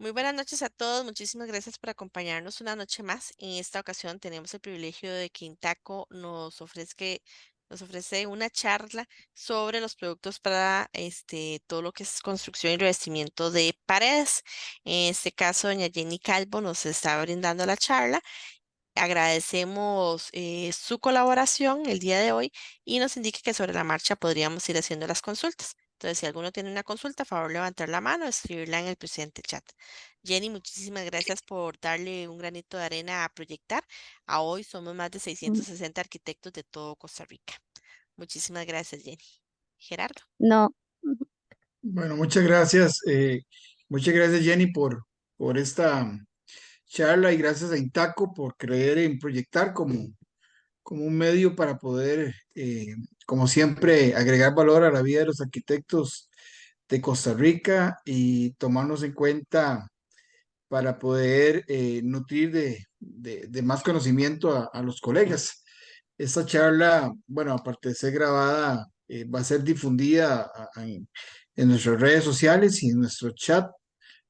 Muy buenas noches a todos, muchísimas gracias por acompañarnos una noche más. En esta ocasión tenemos el privilegio de que Intaco nos ofrece una charla sobre los productos para todo lo que es construcción y revestimiento de paredes. En este caso, doña Jenny Calvo nos está brindando la charla. Agradecemos su colaboración el día de hoy y nos indica que sobre la marcha podríamos ir haciendo las consultas. Entonces, si alguno tiene una consulta, a favor levantar la mano o escribirla en el presente chat. Jenny, muchísimas gracias por darle un granito de arena a proyectar. A hoy somos más de Mm, 660 arquitectos de todo Costa Rica. Muchísimas gracias, Jenny. Gerardo. No, ujú, Bueno, muchas gracias Jenny por esta charla y gracias a Intaco por creer en proyectar como un medio para poder, como siempre, agregar valor a la vida de los arquitectos de Costa Rica y tomarnos en cuenta para poder nutrir de más conocimiento a los colegas. Esta charla, bueno, aparte de ser grabada, va a ser difundida en nuestras redes sociales y en nuestro chat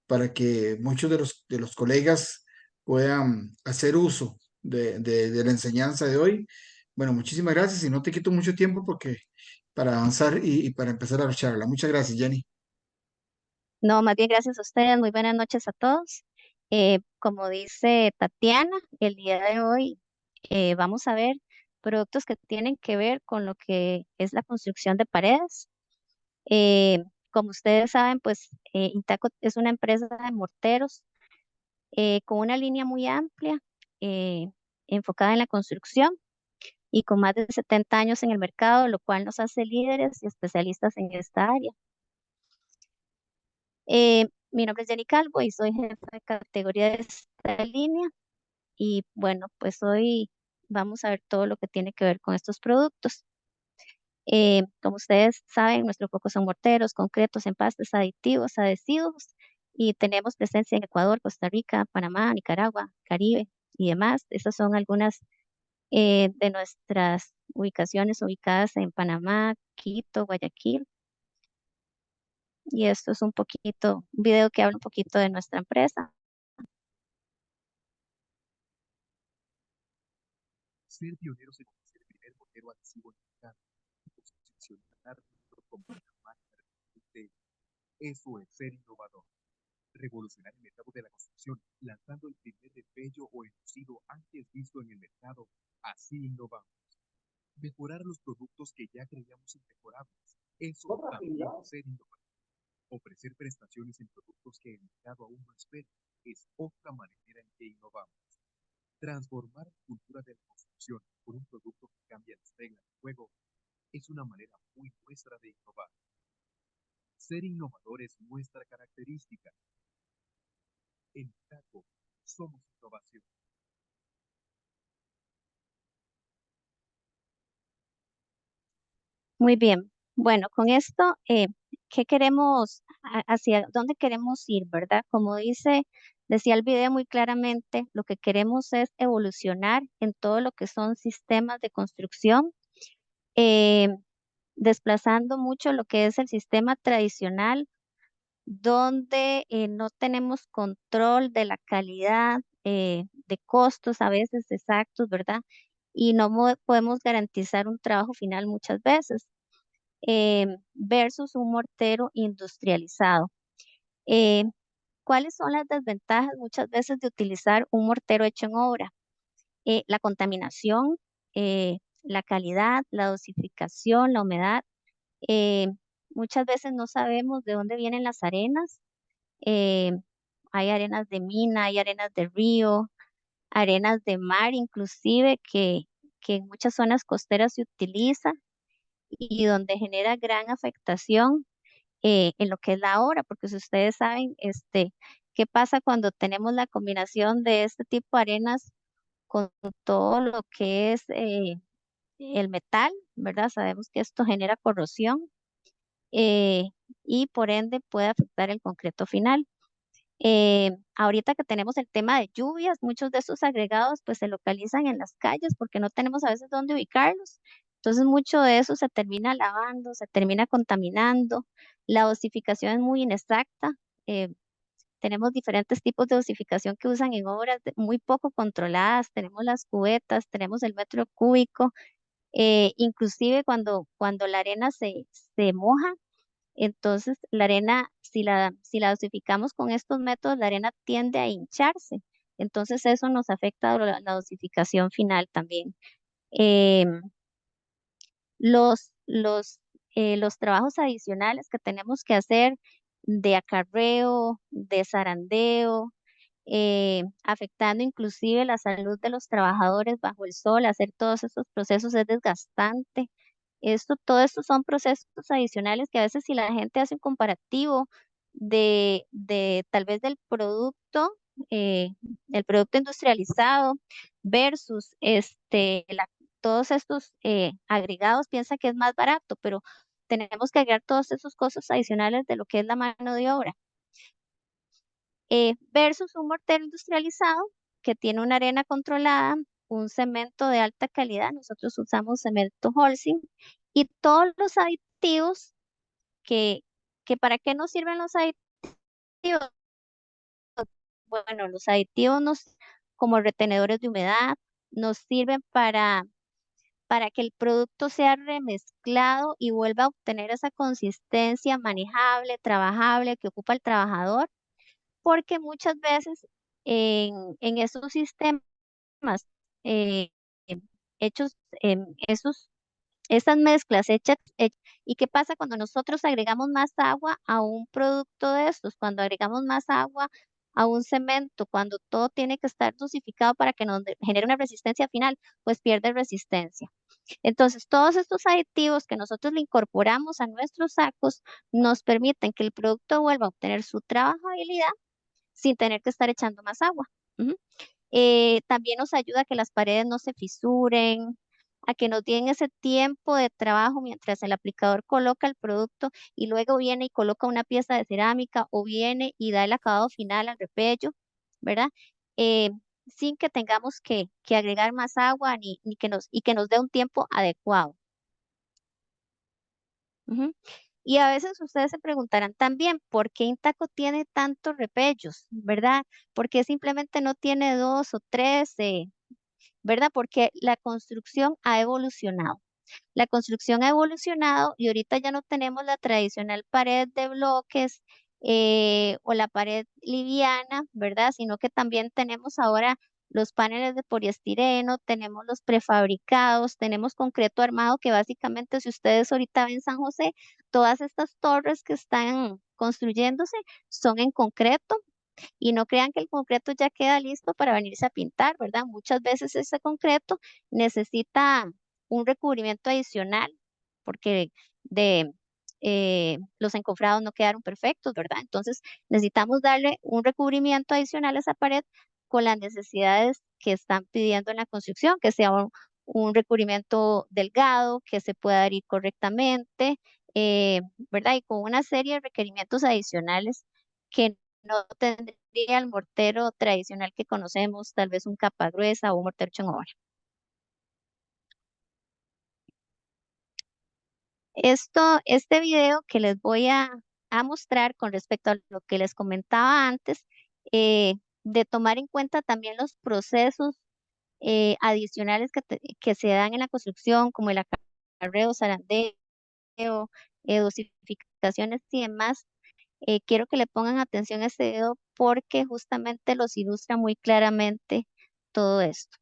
para que muchos de los colegas puedan hacer uso de la enseñanza de hoy. Bueno, muchísimas gracias y no te quito mucho tiempo porque para avanzar y para empezar la charla. Muchas gracias, Jenny. no, más bien gracias a ustedes. Muy buenas noches a todos. Como dice Tatiana, el día de hoy vamos a ver productos que tienen que ver con lo que es la construcción de paredes. Eh, Como ustedes saben, pues Intaco es una empresa de morteros con una línea muy amplia, eh, enfocada en la construcción y con más de 70 años en el mercado, lo cual nos hace líderes y especialistas en esta área. Mi nombre es Jenny Calvo y soy jefa de categoría de esta línea. Y bueno, pues hoy vamos a ver todo lo que tiene que ver con estos productos. Como ustedes saben, nuestro foco son morteros, concretos, empastes, aditivos, adhesivos. Y tenemos presencia en Ecuador, Costa Rica, Panamá, Nicaragua, Caribe y demás. Esas son algunas de nuestras ubicaciones ubicadas en Panamá, Quito, Guayaquil. Y esto es un video que habla un poquito de nuestra empresa. Ser pioneros en ofrecer el primer mortero adhesivo en el mercado y posicionar como una marca referente, eso es ser innovador. Revolucionar el mercado de la construcción, lanzando el primer repello o enlucido antes visto en el mercado. Así innovamos. Mejorar los productos que ya creíamos inmejorables. Eso también es ser innovador. Ofrecer prestaciones en productos que el mercado aún no espera es otra manera en que innovamos. Transformar la cultura de la construcción por un producto que cambia las reglas del juego es una manera muy nuestra de innovar. Ser innovador es nuestra característica. En TACO somos innovación. Muy bien. Bueno, con esto, ¿qué queremos, hacia dónde queremos ir, verdad? Decía el video muy claramente, lo que queremos es evolucionar en todo lo que son sistemas de construcción, eh, desplazando mucho lo que es el sistema tradicional, donde no tenemos control de la calidad, de costos a veces exactos, ¿verdad? Y no podemos garantizar un trabajo final muchas veces versus un mortero industrializado. Eh, ¿Cuáles son las desventajas muchas veces de utilizar un mortero hecho en obra? La contaminación, la calidad, la dosificación, la humedad. eh, Muchas veces no sabemos de dónde vienen las arenas. eh, Hay arenas de mina, hay arenas de río, arenas de mar inclusive que en muchas zonas costeras se utiliza y donde genera gran afectación en lo que es la obra, porque si ustedes saben, qué pasa cuando tenemos la combinación de este tipo de arenas con todo lo que es el metal, ¿verdad? Sabemos que esto genera corrosión eh, y por ende puede afectar el concreto final. Ahorita que tenemos el tema de lluvias, muchos de esos agregados pues se localizan en las calles porque no tenemos a veces dónde ubicarlos. Entonces mucho de eso se termina lavando, se termina contaminando. La dosificación es muy inexacta. eh, tenemos diferentes tipos de dosificación que usan en obras muy poco controladas. Tenemos las cubetas, tenemos el metro cúbico, inclusive cuando la arena se moja, entonces la arena, si la dosificamos con estos métodos, la arena tiende a hincharse. Entonces eso nos afecta a la dosificación final también. Em, los trabajos adicionales que tenemos que hacer de acarreo, de zarandeo, afectando inclusive la salud de los trabajadores bajo el sol, hacer todos esos procesos es desgastante. Todo esto son procesos adicionales que a veces si la gente hace un comparativo de tal vez del producto, eh, el producto industrializado versus todos estos agregados, piensa que es más barato, pero tenemos que agregar todos esos costos adicionales de lo que es la mano de obra. Versus un mortero industrializado que tiene una arena controlada, un cemento de alta calidad, nosotros usamos cemento Holcim y todos los aditivos que, que ¿para qué nos sirven los aditivos? Bueno, los aditivos como retenedores de humedad, nos sirven para que el producto sea remezclado y vuelva a obtener esa consistencia manejable, trabajable que ocupa el trabajador, porque muchas veces en esos sistemas eh, hechos, estas mezclas ¿y qué pasa cuando nosotros agregamos más agua a un producto de estos? Cuando agregamos más agua a un cemento, cuando todo tiene que estar dosificado para que nos genere una resistencia final, pues pierde resistencia. Entonces, todos estos aditivos que nosotros le incorporamos a nuestros sacos nos permiten que el producto vuelva a obtener su trabajabilidad sin tener que estar echando más agua. Ujú. También nos ayuda a que las paredes no se fisuren, a que nos den ese tiempo de trabajo mientras el aplicador coloca el producto y luego viene y coloca una pieza de cerámica o viene y da el acabado final al repello, ¿verdad? Eh, Sin que tengamos que agregar más agua y que nos dé un tiempo adecuado. Ujú. Y a veces ustedes se preguntarán también, ¿por qué Intaco tiene tantos repellos, verdad? ¿Por qué simplemente no tiene dos o tres, verdad? Porque la construcción ha evolucionado. La construcción ha evolucionado y ahorita ya no tenemos la tradicional pared de bloques o la pared liviana, ¿verdad? Sino que también tenemos ahora los paneles de poliestireno, tenemos los prefabricados, tenemos concreto armado que básicamente si ustedes ahorita ven San José, todas estas torres que están construyéndose son en concreto y no crean que el concreto ya queda listo para venirse a pintar, ¿verdad? Muchas veces ese concreto necesita un recubrimiento adicional porque los encofrados no quedaron perfectos, ¿verdad? Entonces necesitamos darle un recubrimiento adicional a esa pared con las necesidades que están pidiendo en la construcción, que sea un recubrimiento delgado, que se pueda adherir correctamente, eh, ¿verdad? Y con una serie de requerimientos adicionales que no tendría el mortero tradicional que conocemos, tal vez un capa gruesa o un mortero hecho en obra. Este video que les voy a mostrar con respecto a lo que les comentaba antes, eh, de tomar en cuenta también los procesos adicionales que se dan en la construcción, como el acarreo, zarandeo, dosificaciones y demás. Quiero que le pongan atención a este video porque justamente los ilustra muy claramente todo esto.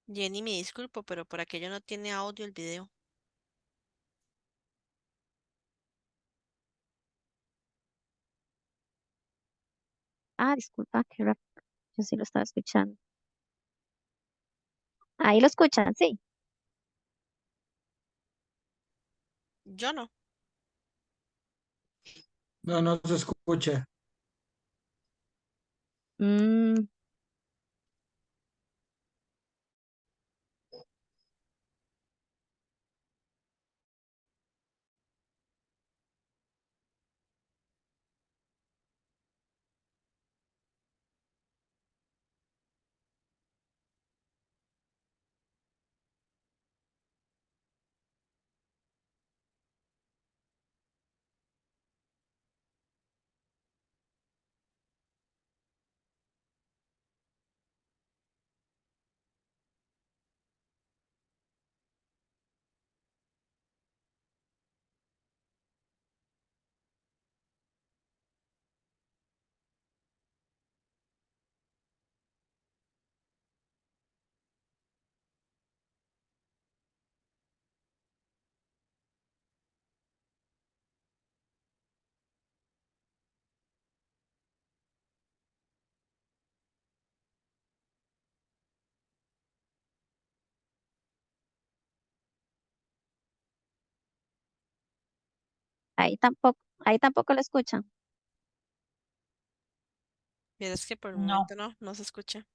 Jenny, me disculpo, pero por aquello no tiene audio el video. Ah, disculpa, yo sí lo estaba escuchando. Ahí lo escuchan, sí. Yo no. No, no se escucha. Mm, ahí tampoco lo escuchan. Pero es que por el No. momento no se escucha.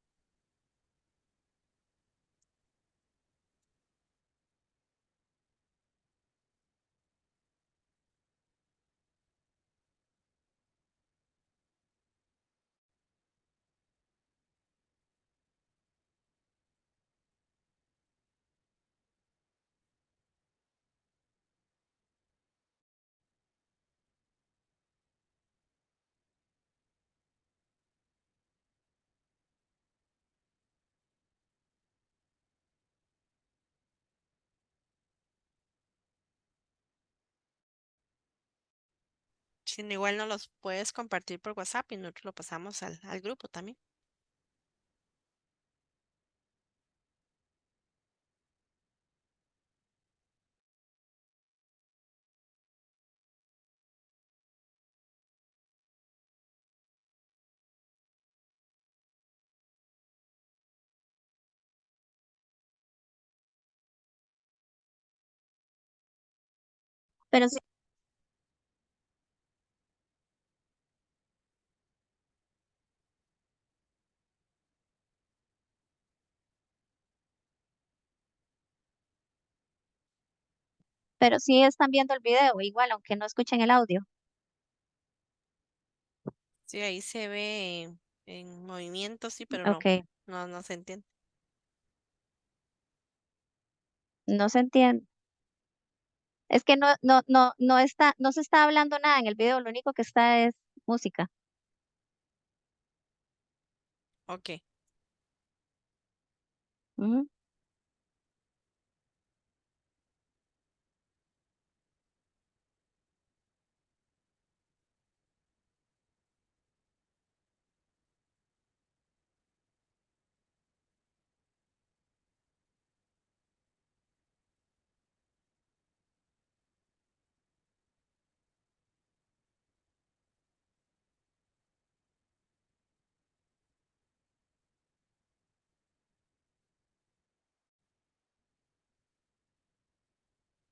Si no, igual no los puedes compartir por WhatsApp y nosotros lo pasamos al grupo también. Pero sí, pero sí están viendo el video, igual, aunque no escuchen el audio. Sí, ahí se ve en movimiento, sí, pero Ok, no se entiende. no se entiende. Es que no se está hablando nada en el video, lo único que está es música. Ok. Ujú.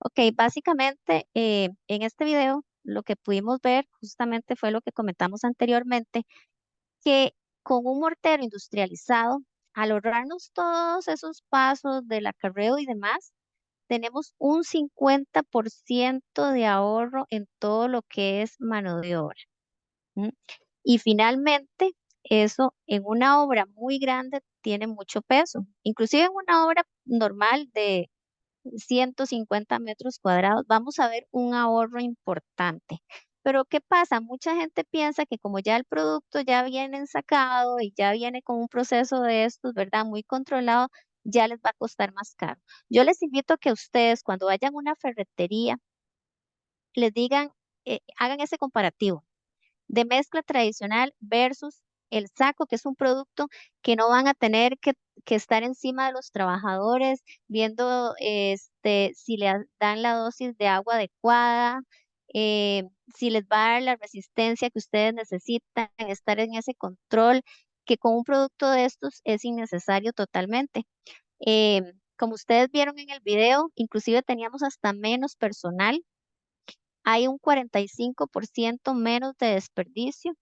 Ok, básicamente en este video lo que pudimos ver justamente fue lo que comentamos anteriormente, que con un mortero industrializado, al ahorrarnos todos esos pasos del acarreo y demás, tenemos un 50% de ahorro en todo lo que es mano de obra. ¿M? Y finalmente, eso en una obra muy grande tiene mucho peso. Inclusive en una obra normal de 150 metros cuadrados, vamos a ver un ahorro importante. Pero ¿qué pasa? Mucha gente piensa que como ya el producto ya viene ensacado y ya viene con un proceso de estos, ¿verdad? Muy controlado, ya les va a costar más caro. Yo les invito a que ustedes cuando vayan a una ferretería, les digan, hagan ese comparativo de mezcla tradicional versus el saco, que es un producto que no van a tener que estar encima de los trabajadores, viendo si dan la dosis de agua adecuada, eh, si les va a dar la resistencia que ustedes necesitan, estar en ese control, que con un producto de estos es innecesario totalmente. Como ustedes vieron en el video, inclusive teníamos hasta menos personal, hay un 45% menos de desperdicio,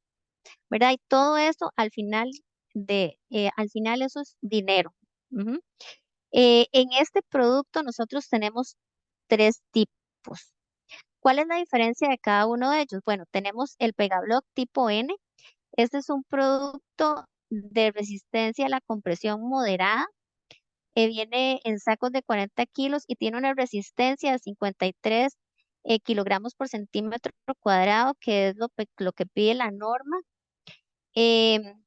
¿verdad? Y todo eso al final eso es dinero. Ujú. En este producto nosotros tenemos tres tipos. ¿Cuál es la diferencia de cada uno de ellos? Bueno, tenemos el Pegablock tipo N. Este es un producto de resistencia a la compresión moderada. Viene en sacos de 40 kilos y tiene una resistencia de 53 kilogramos por centímetro cuadrado, que es lo que pide la norma. Em,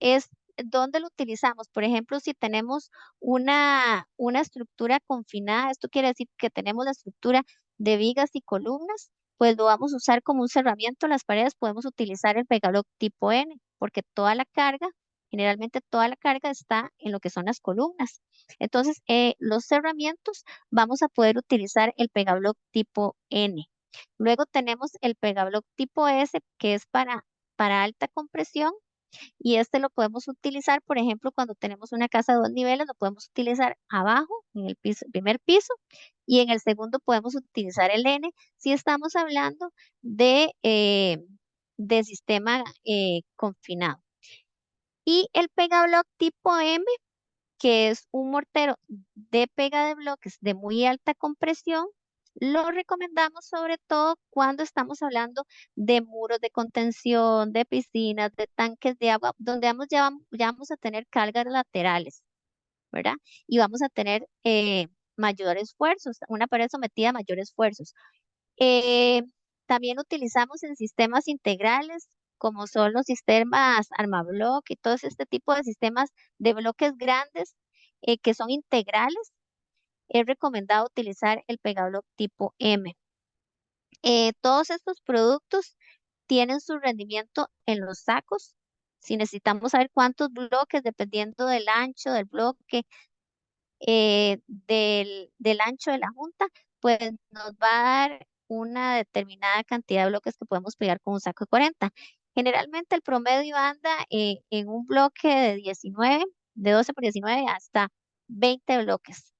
es donde lo utilizamos. Por ejemplo, si tenemos una estructura confinada, esto quiere decir que tenemos la estructura de vigas y columnas, pues lo vamos a usar como un cerramiento en las paredes. Podemos utilizar el Pegablock tipo N, porque generalmente toda la carga está en lo que son las columnas. Entonces, los cerramientos vamos a poder utilizar el Pegablock tipo N. Luego tenemos el Pegablock tipo S, que es para alta compresión y este lo podemos utilizar, por ejemplo, cuando tenemos una casa de 2 niveles, lo podemos utilizar abajo, en el primer piso, y en el segundo podemos utilizar el N si estamos hablando de sistema confinado. Y el Pegablock tipo M, que es un mortero de pega de bloques de muy alta compresión, lo recomendamos sobre todo cuando estamos hablando de muros de contención, de piscinas, de tanques de agua, donde ya vamos a tener cargas laterales, ¿verdad? Y vamos a tener mayores esfuerzos, una pared sometida a mayores esfuerzos. Eh, También utilizamos en sistemas integrales, como son los sistemas Armablock y todo este tipo de sistemas de bloques grandes que son integrales. Es recomendado utilizar el Pegablock tipo M. Todos estos productos tienen su rendimiento en los sacos. Si necesitamos saber cuántos bloques, dependiendo del ancho del bloque, del ancho de la junta, pues nos va a dar una determinada cantidad de bloques que podemos pegar con un saco de 40. Generalmente el promedio anda en un bloque de 12 por 19 hasta 20 bloques,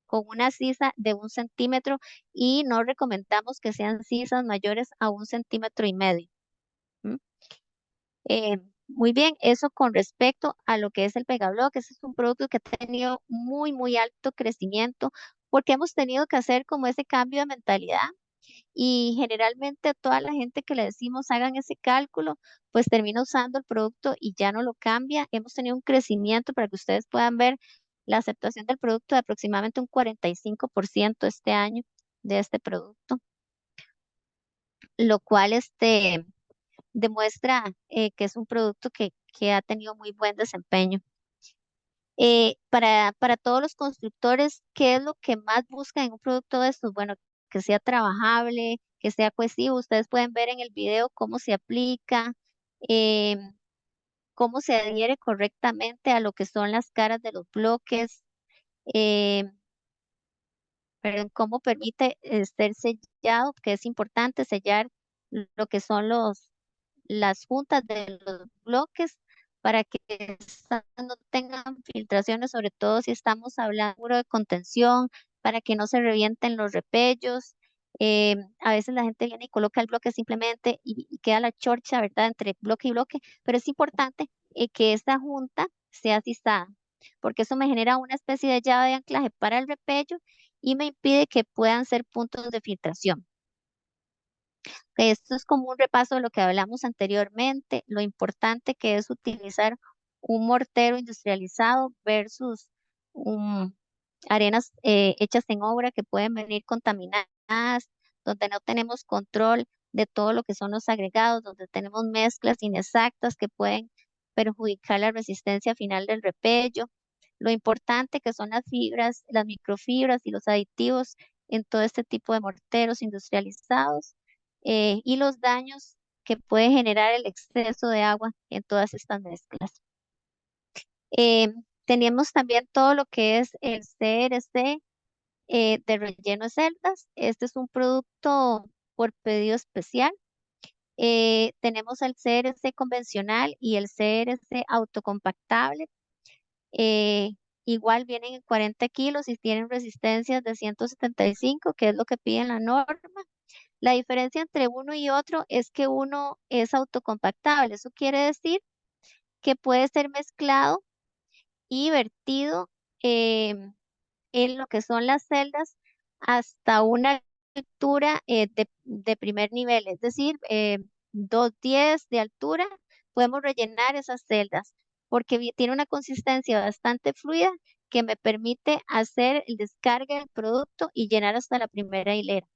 con una sisa de 1 centímetro y no recomendamos que sean sisas mayores a 1,5 centímetros. ¿M? Muy bien, eso con respecto a lo que es el Pegablock. Ese es un producto que ha tenido muy, muy alto crecimiento porque hemos tenido que hacer como ese cambio de mentalidad y generalmente a toda la gente que le decimos hagan ese cálculo, pues termina usando el producto y ya no lo cambia. Hemos tenido un crecimiento para que ustedes puedan ver la aceptación del producto de aproximadamente un 45% este año de este producto, lo cual demuestra que es un producto que ha tenido muy buen desempeño. Para todos los constructores, ¿qué es lo que más buscan en un producto de estos? Bueno, que sea trabajable, que sea cohesivo. Ustedes pueden ver en el video cómo se aplica, eh, cómo se adhiere correctamente a lo que son las caras de los bloques, eh, pero cómo permite ser sellado, que es importante sellar lo que son las juntas de los bloques para que estas no tengan filtraciones, sobre todo si estamos hablando de muro de contención, para que no se revienten los repellos. A veces la gente viene y coloca el bloque simplemente y queda la chorcha, ¿verdad?, entre bloque y bloque, pero es importante que esta junta sea sisada, porque eso me genera una especie de llave de anclaje para el repello y me impide que puedan ser puntos de filtración. Esto es como un repaso de lo que hablamos anteriormente, lo importante que es utilizar un mortero industrializado versus arenas hechas en obra que pueden venir contaminadas, donde no tenemos control de todo lo que son los agregados, donde tenemos mezclas inexactas que pueden perjudicar la resistencia final del repello. Lo importante que son las fibras, las microfibras y los aditivos en todo este tipo de morteros industrializados y los daños que puede generar el exceso de agua en todas estas mezclas. Eh, Tenemos también todo lo que es el CRC de relleno de celdas. Este es un producto por pedido especial. Tenemos el CRC convencional y el CRC autocompactable. Eh, Igual vienen en 40 kilos y tienen resistencias de 175, que es lo que pide la norma. La diferencia entre uno y otro es que uno es autocompactable. Eso quiere decir que puede ser mezclado y vertido en lo que son las celdas hasta una altura de primer nivel, es decir, 210 de altura, podemos rellenar esas celdas porque tiene una consistencia bastante fluida que me permite hacer el descargue del producto y llenar hasta la primera hilera.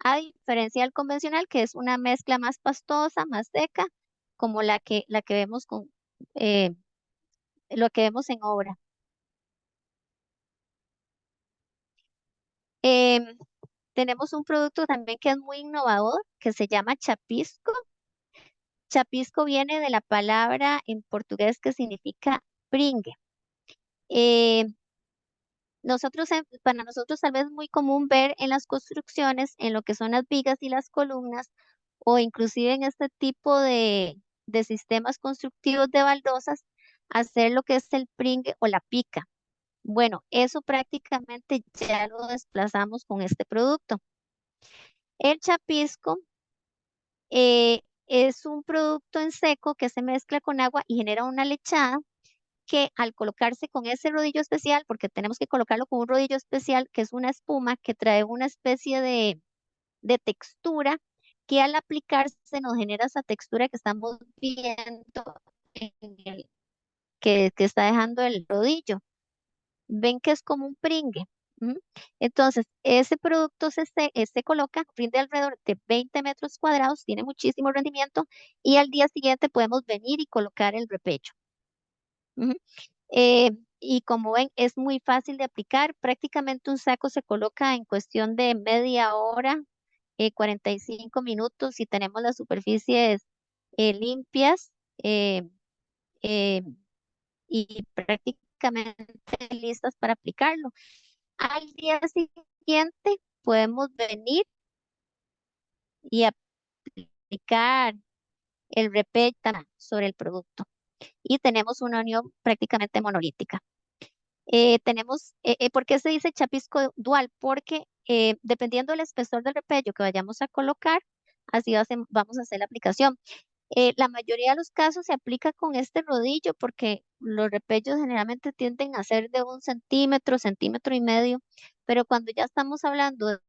A diferencia del convencional, que es una mezcla más pastosa, más seca, como la que vemos eh, lo que vemos en obra. Em, Tenemos un producto también que es muy innovador, que se llama chapisco. Chapisco viene de la palabra en portugués que significa pringue. Eh, para nosotros tal vez es muy común ver en las construcciones, en lo que son las vigas y las columnas, o inclusive en este tipo de sistemas constructivos de baldosas, hacer lo que es el pringue o la pica. Bueno, eso prácticamente ya lo desplazamos con este producto. El chapisco es un producto en seco que se mezcla con agua y genera una lechada que al colocarse con ese rodillo especial, porque tenemos que colocarlo con un rodillo especial, que es una espuma que trae una especie de textura, que al aplicarse nos genera esa textura que estamos viendo en que está dejando el rodillo. Ven que es como un pringue. ¿M? Entonces, ese producto se coloca, rinde alrededor de 20 metros cuadrados, tiene muchísimo rendimiento y al día siguiente podemos venir y colocar el repecho. Ujú. Y como ven, es muy fácil de aplicar. Prácticamente un saco se coloca en cuestión de media hora, 45 minutos si tenemos las superficies limpias. eh, eh, y prácticamente listas para aplicarlo. Al día siguiente podemos venir y aplicar el repeta sobre el producto y tenemos una unión prácticamente monolítica. ¿Por qué se dice chapisco dual? Porque dependiendo del espesor del repello que vayamos a colocar, así vamos a hacer la aplicación. La mayoría de los casos se aplica con este rodillo porque los repellos generalmente tienden a ser de 1 centímetro, centímetro y medio, pero cuando ya estamos hablando de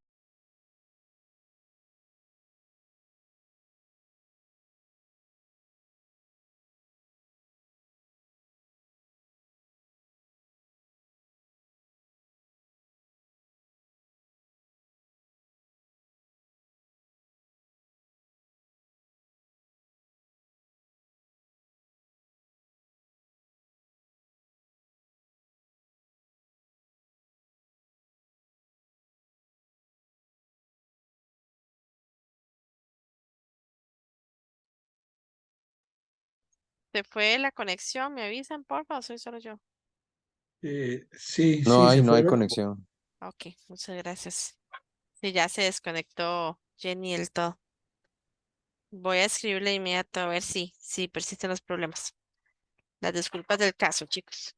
¿Se fue la conexión? ¿Me avisan, porfa, o soy solo yo? Sí, No sí, hay, se no fue. hay conexión. Ok, muchas gracias. Sí, ya se desconectó Jenny del todo. Voy a escribirle de inmediato a ver si persisten los problemas. Las disculpas del caso, chicos.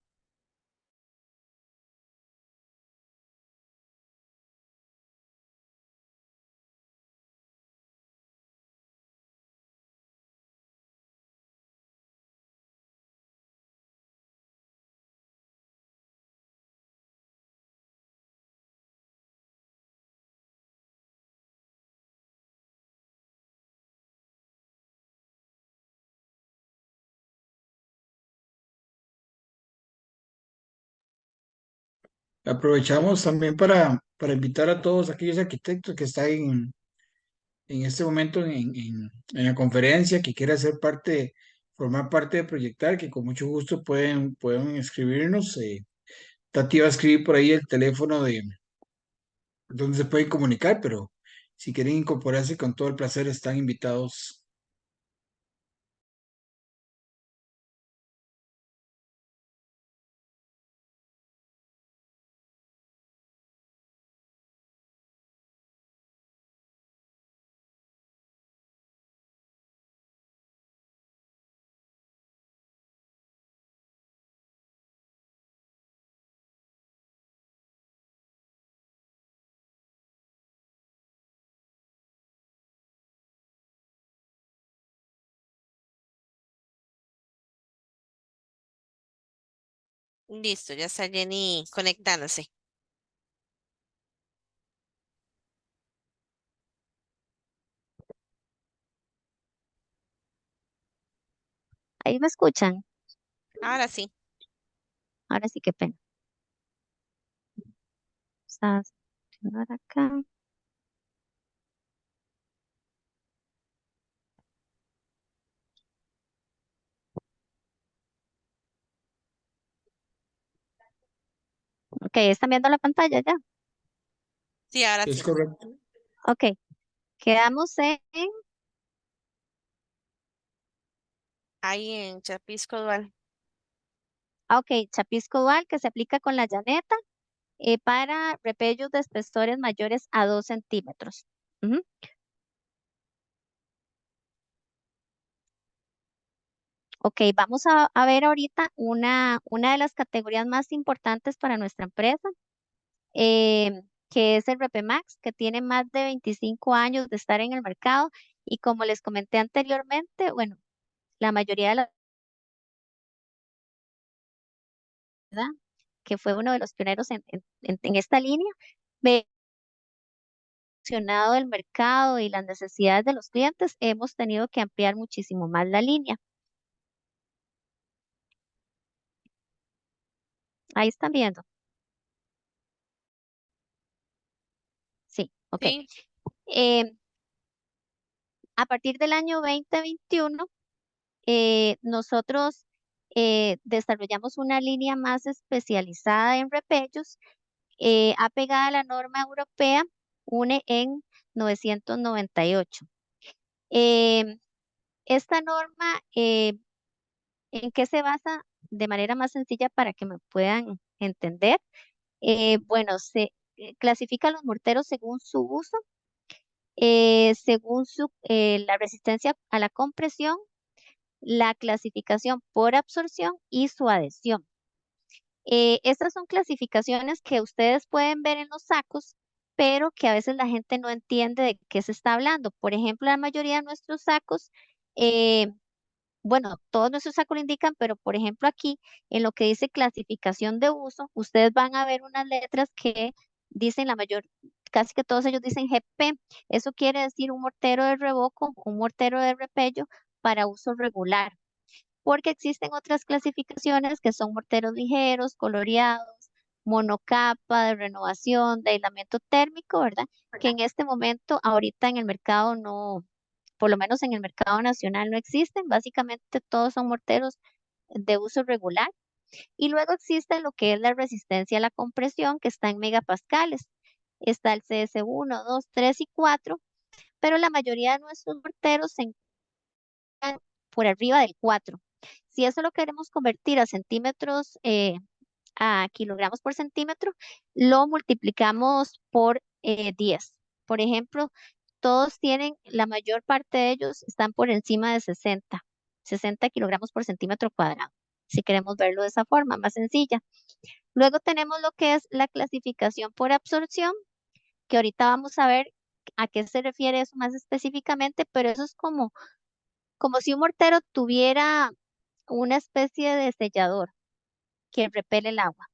Aprovechamos también para invitar a todos aquellos arquitectos que están en este momento en la conferencia, que quieran ser parte, formar parte de Proyectar, que con mucho gusto pueden escribirnos. Tati va a escribir por ahí el teléfono de donde se pueden comunicar, pero si quieren incorporarse con todo el placer, están invitados Listo, ya está Jenny conectándose. Ahí me escuchan. Ahora sí. Ahora sí, qué pena. Vamos a continuar acá. Ok, ¿están viendo la pantalla ya? Sí, ahora Es sí. correcto. Ok, quedamos en, Ahí en Chapisco Dual. ok, chapisco dual que se aplica con la llaneta para repellos de espesores mayores a 2 centímetros. Ujú. Ok, vamos a ver ahorita una de las categorías más importantes para nuestra empresa, que es el Repemax, que tiene más de 25 años de estar en el mercado y como les comenté anteriormente, bueno, la mayoría de la ¿verdad? Que fue uno de los pioneros en esta línea, ve evolucionado el mercado y las necesidades de los clientes, hemos tenido que ampliar muchísimo más la línea. Ahí están viendo. Sí, ok. Sí, Eh, a partir del año 2021, nosotros desarrollamos una línea más especializada en repellos, apegada a la norma europea UNE en 998. Em, esta norma, ¿en qué se basa? De manera más sencilla para que me puedan entender. Bueno, se clasifica los morteros según su uso, según la resistencia a la compresión, la clasificación por absorción y su adhesión. Estas son clasificaciones que ustedes pueden ver en los sacos, pero que a veces la gente no entiende de qué se está hablando. Por ejemplo, la mayoría de nuestros sacos, eh, bueno, todos nuestros sacos lo indican, pero por ejemplo aquí, en lo que dice clasificación de uso, ustedes van a ver unas letras que dicen la mayor, casi que todos ellos dicen GP. Eso quiere decir un mortero de revoco, un mortero de repello para uso regular, porque existen otras clasificaciones que son morteros ligeros, coloreados, monocapa, de renovación, de aislamiento térmico, ¿verdad? Que en este momento, ahorita en el mercado no, por lo menos en el mercado nacional no existen. Básicamente todos son morteros de uso regular. Y luego existe lo que es la resistencia a la compresión, que está en megapascales. Está el CS1, 2, 3 y 4, pero la mayoría de nuestros morteros se encuentran por arriba del 4. Si eso lo queremos convertir a centímetros, a kilogramos por centímetro, lo multiplicamos por 10. Por ejemplo, todos tienen, la mayor parte de ellos están por encima de 60 kilogramos por centímetro cuadrado, si queremos verlo de esa forma, más sencilla. Luego tenemos lo que es la clasificación por absorción, que ahorita vamos a ver a qué se refiere eso más específicamente, pero eso es como si un mortero tuviera una especie de sellador que repele el agua.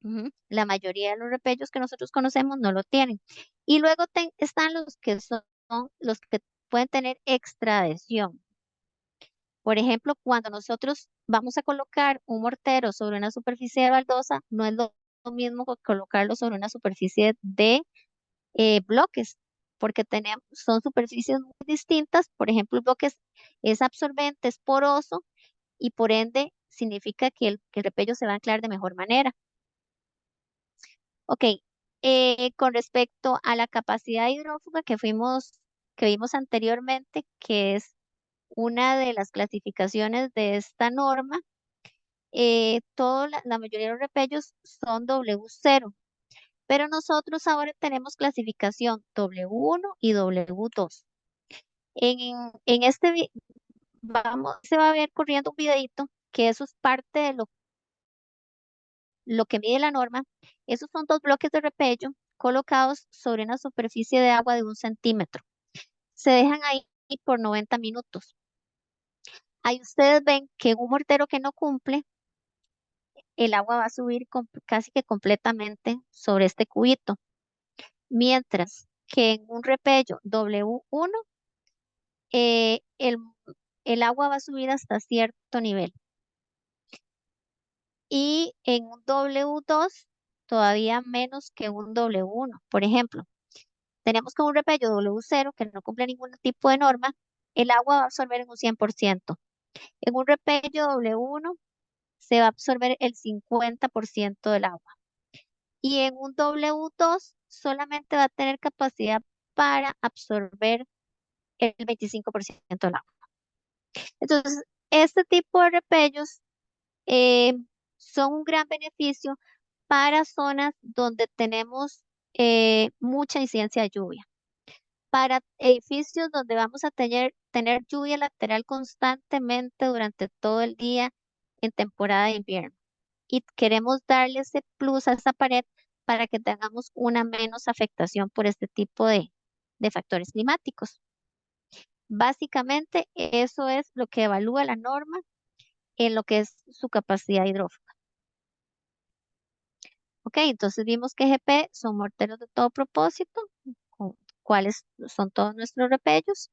Ujú. La mayoría de los repellos que nosotros conocemos no lo tienen. Y luego están los que son los que pueden tener extra adhesión. Por ejemplo, cuando nosotros vamos a colocar un mortero sobre una superficie de baldosa, no es lo mismo que colocarlo sobre una superficie de bloques, porque son superficies muy distintas. Por ejemplo, el bloque es absorbente, es poroso y por ende significa que el repello se va a anclar de mejor manera. Ok, con respecto a la capacidad hidrófuga que vimos anteriormente, que es una de las clasificaciones de esta norma, la mayoría de los repellos son W0, pero nosotros ahora tenemos clasificación W1 y W2. En este se va a ver corriendo un videito que eso es parte de lo que mide la norma. Esos son dos bloques de repello colocados sobre una superficie de agua de 1 centímetro. Se dejan ahí por 90 minutos. Ahí ustedes ven que un mortero que no cumple el agua va a subir casi que completamente sobre este cubito. Mientras que en un repello W1, eh, el, el agua va a subir hasta cierto nivel. Y en un W2, todavía menos que un W1. Por ejemplo, tenemos que un repello W0 que no cumple ningún tipo de norma, el agua va a absorber en un 100%. En un repello W1 se va a absorber el 50% del agua. Y en un W2 solamente va a tener capacidad para absorber el 25% del agua. Entonces, este tipo de repellos eh, son un gran beneficio para zonas donde tenemos mucha incidencia de lluvia. Para edificios donde vamos a tener lluvia lateral constantemente durante todo el día en temporada de invierno. Y queremos darle ese plus a esa pared para que tengamos una menos afectación por este tipo de factores climáticos. Básicamente, eso es lo que evalúa la norma en lo que es su capacidad hidrófuga. Ok, entonces vimos que GP son morteros de todo propósito, cuáles son todos nuestros repellos,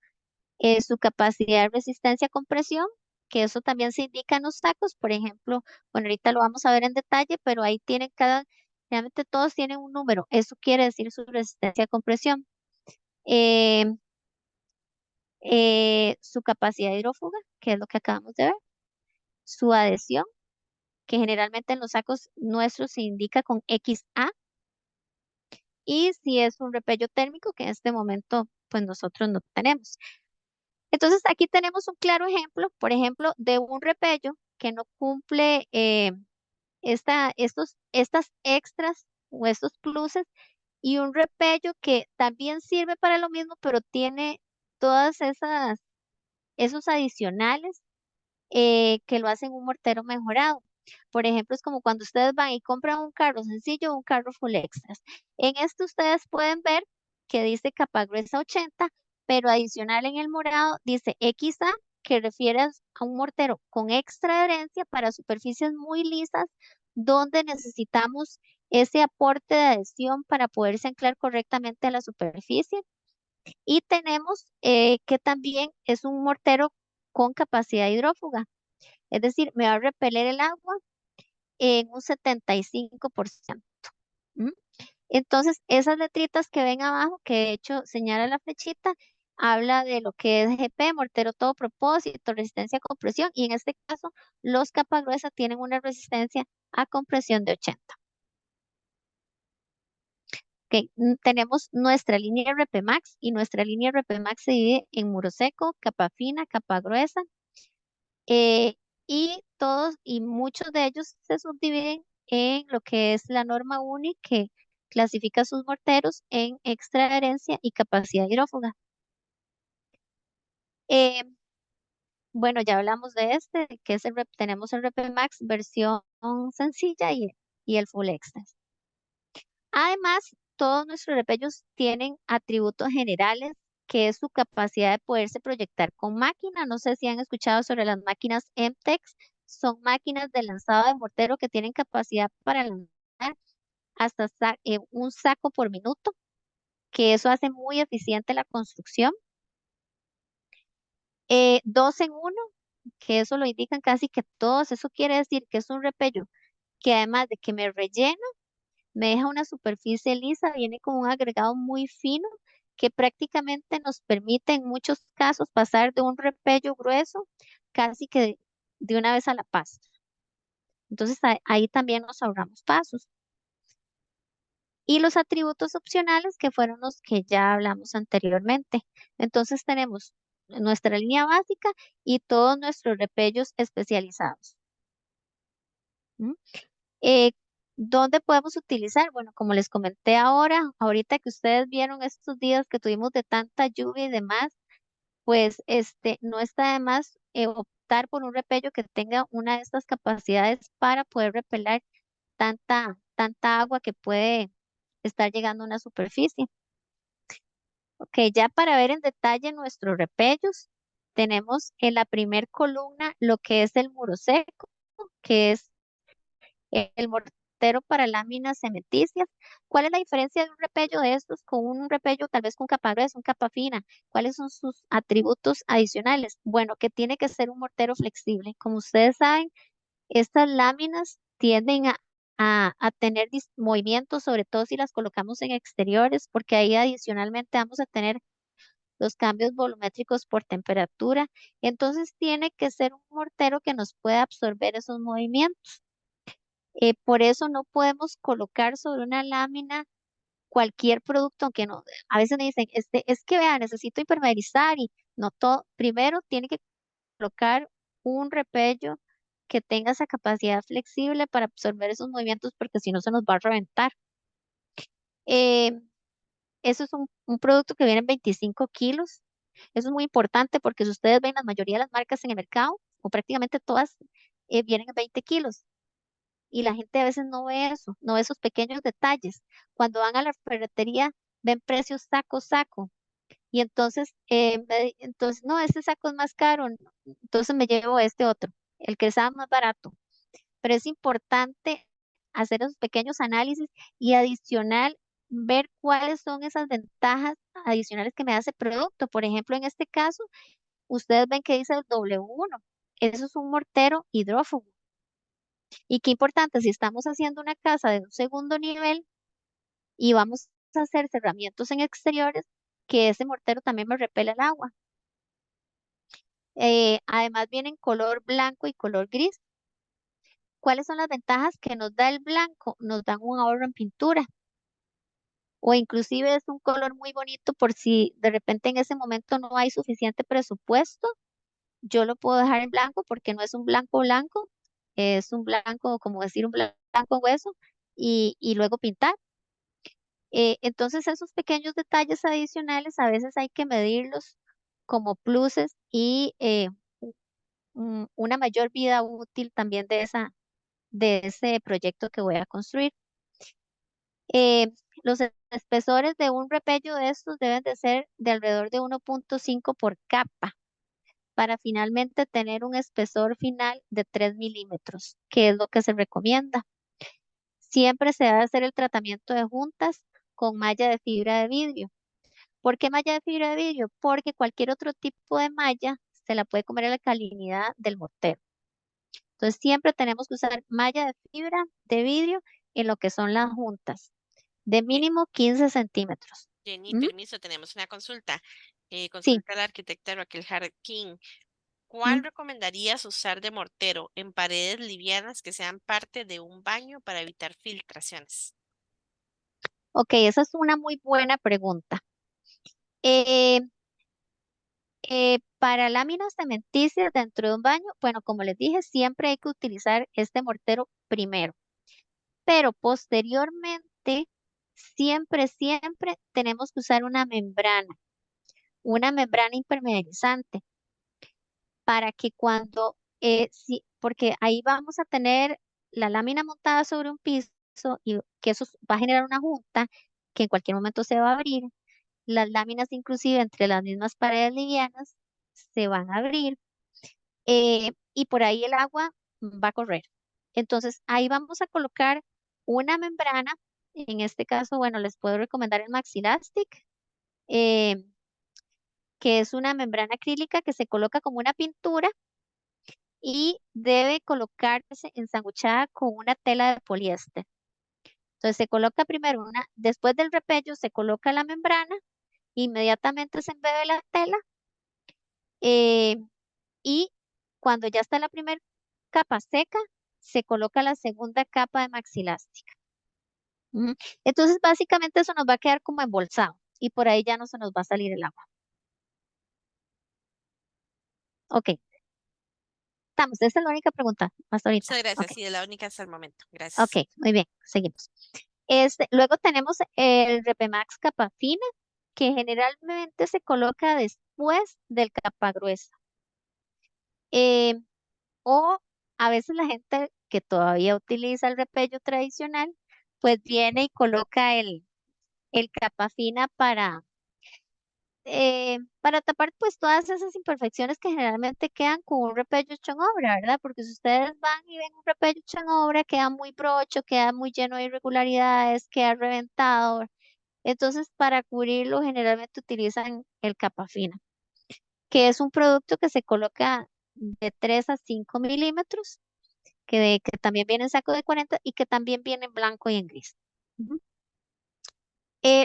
su capacidad de resistencia a compresión, que eso también se indica en los sacos, por ejemplo, bueno, ahorita lo vamos a ver en detalle, pero ahí tienen realmente todos tienen un número, eso quiere decir su resistencia a compresión. Eh, su capacidad hidrófuga, que es lo que acabamos de ver, su adhesión, que generalmente en los sacos nuestros se indica con XA, y si es un repello térmico, que en este momento pues nosotros no tenemos. Entonces aquí tenemos un claro ejemplo, por ejemplo, de un repello que no cumple estas extras o estos pluses, y un repello que también sirve para lo mismo, pero tiene todas esos adicionales que lo hacen un mortero mejorado. Por ejemplo, es como cuando ustedes van y compran un carro sencillo o un carro full extras. En esto ustedes pueden ver que dice capa gruesa 80, pero adicional en el morado dice XA, que refiere a un mortero con extra adherencia para superficies muy lisas, donde necesitamos ese aporte de adhesión para poderse anclar correctamente a la superficie. Y tenemos que también es un mortero con capacidad hidrófuga. Es decir, me va a repeler el agua en un 75%. ¿M? Entonces, esas letritas que ven abajo, que de hecho señala la flechita, habla de lo que es GP, mortero todo propósito, resistencia a compresión, y en este caso, los capa gruesa tienen una resistencia a compresión de 80. Ok, tenemos nuestra línea RP Max, y nuestra línea RP Max se divide en muro seco, capa fina, capa gruesa. Eh, y todos y muchos de ellos se subdividen en lo que es la norma UNI, que clasifica sus morteros en extra adherencia y capacidad hidrófuga. Eh, bueno, ya hablamos de este, que es tenemos el RP Max versión sencilla y el Full Extra. Además, todos nuestros repellos tienen atributos generales, que es su capacidad de poderse proyectar con máquina. No sé si han escuchado sobre las máquinas MTEX. Son máquinas de lanzado de mortero que tienen capacidad para lanzar hasta un saco por minuto, que eso hace muy eficiente la construcción. 2 en 1, que eso lo indican casi que todos. Eso quiere decir que es un repello que además de que me rellena, me deja una superficie lisa, viene con un agregado muy fino que prácticamente nos permite en muchos casos pasar de un repello grueso casi que de una vez a la pasta. Entonces ahí también nos ahorramos pasos. Y los atributos opcionales, que fueron los que ya hablamos anteriormente. Entonces tenemos nuestra línea básica y todos nuestros repellos especializados. ¿Mm? Eh, ¿Dónde podemos utilizar? Bueno, como les comenté ahorita que ustedes vieron estos días que tuvimos de tanta lluvia y demás, pues no está de más optar por un repello que tenga una de estas capacidades para poder repeler tanta agua que puede estar llegando a una superficie. Ok, ya para ver en detalle nuestros repellos, tenemos en la primer columna lo que es el muro seco, que es El mortero para láminas cementicias. ¿Cuál es la diferencia de un repello de estos con un repello tal vez con capa gruesa, un capa fina? ¿Cuáles son sus atributos adicionales? Bueno, que tiene que ser un mortero flexible. Como ustedes saben, estas láminas tienden a tener movimientos, sobre todo si las colocamos en exteriores, porque ahí adicionalmente vamos a tener los cambios volumétricos por temperatura. Entonces tiene que ser un mortero que nos pueda absorber esos movimientos. Por eso no podemos colocar sobre una lámina cualquier producto, aunque no, a veces me dicen, es que vea, necesito impermeabilizar y no todo, primero tiene que colocar un repello que tenga esa capacidad flexible para absorber esos movimientos, porque si no se nos va a reventar. Eh, Eso es un producto que viene en 25 kilos. Eso es muy importante porque si ustedes ven la mayoría de las marcas en el mercado, o prácticamente todas, vienen en 20 kilos. Y la gente a veces no ve eso, no ve esos pequeños detalles. Cuando van a la ferretería, ven precios saco, saco. Y entonces, entonces, no, este saco es más caro, no, entonces me llevo este otro, el que sea más barato. Pero es importante hacer esos pequeños análisis y adicional ver cuáles son esas ventajas adicionales que me da ese producto. Por ejemplo, en este caso, ustedes ven que dice el W1. Eso es un mortero hidrófugo. Y qué importante, si estamos haciendo una casa de un segundo nivel y vamos a hacer cerramientos en exteriores, que ese mortero también me repele el agua. Además viene en color blanco y color gris. ¿Cuáles son las ventajas que nos da el blanco? Nos dan un ahorro en pintura o inclusive es un color muy bonito por si de repente en ese momento no hay suficiente presupuesto, yo lo puedo dejar en blanco porque no es un blanco blanco, es un blanco, como decir, un blanco hueso y luego pintar. Entonces esos pequeños detalles adicionales a veces hay que medirlos como pluses y una mayor vida útil también de ese proyecto que voy a construir. Eh, los espesores de un repello de estos deben de ser de alrededor de 1.5 por capa para finalmente tener un espesor final de 3 milímetros, que es lo que se recomienda. Siempre se debe hacer el tratamiento de juntas con malla de fibra de vidrio. ¿Por qué malla de fibra de vidrio? Porque cualquier otro tipo de malla se la puede comer a la alcalinidad del mortero. Entonces siempre tenemos que usar malla de fibra de vidrio en lo que son las juntas, de Eh, mínimo 15 centímetros. Jenny, ¿Mm? permiso, tenemos una consulta. Sí. Consulta a la arquitecta Raquel Jarquín. ¿Cuál Mm. recomendarías usar de mortero en paredes livianas que sean parte de un baño para evitar filtraciones? Ok, esa es una muy buena pregunta. Eh, para láminas cementicias dentro de un baño, bueno, como les dije, siempre hay que utilizar este mortero primero, pero posteriormente, siempre tenemos que usar una membrana impermeabilizante, para que cuando, sí, porque ahí vamos a tener la lámina montada sobre un piso y que eso va a generar una junta que en cualquier momento se va a abrir. Las láminas, inclusive entre las mismas paredes livianas, se van a abrir y por ahí el agua va a correr. Entonces, ahí vamos a colocar una membrana. En este caso, bueno, les puedo recomendar el Maxilastic, eh, que es una membrana acrílica que se coloca como una pintura y debe colocarse ensanguchada con una tela de poliéster. Entonces, se coloca primero después del repello, se coloca la membrana, inmediatamente se embebe la tela. eh, y cuando ya está la primera capa seca, se coloca la segunda capa de maxilástica. Ujú. Entonces, básicamente eso nos va a quedar como embolsado y por ahí ya no se nos va a salir el agua. Ok, estamos. Esa es la única pregunta hasta ahorita. Muchas Ok, gracias. Sí, es la única hasta el momento. ok, Gracias. muy bien, seguimos. Luego tenemos el Repemax capa fina, que generalmente se coloca después del capa gruesa. Eh, O a veces la gente que todavía utiliza el repello tradicional, pues viene y coloca el capa fina para tapar pues todas esas imperfecciones que generalmente quedan con un repello hecho en obra, ¿verdad? Porque si ustedes van y ven un repello hecho en obra, queda muy brocho, queda muy lleno de irregularidades, queda reventado. Entonces, para cubrirlo, generalmente utilizan el capa fina, que es un producto que se coloca de 3 a 5 milímetros, que también viene en saco de 40 y que también viene en blanco y en gris. Ujú.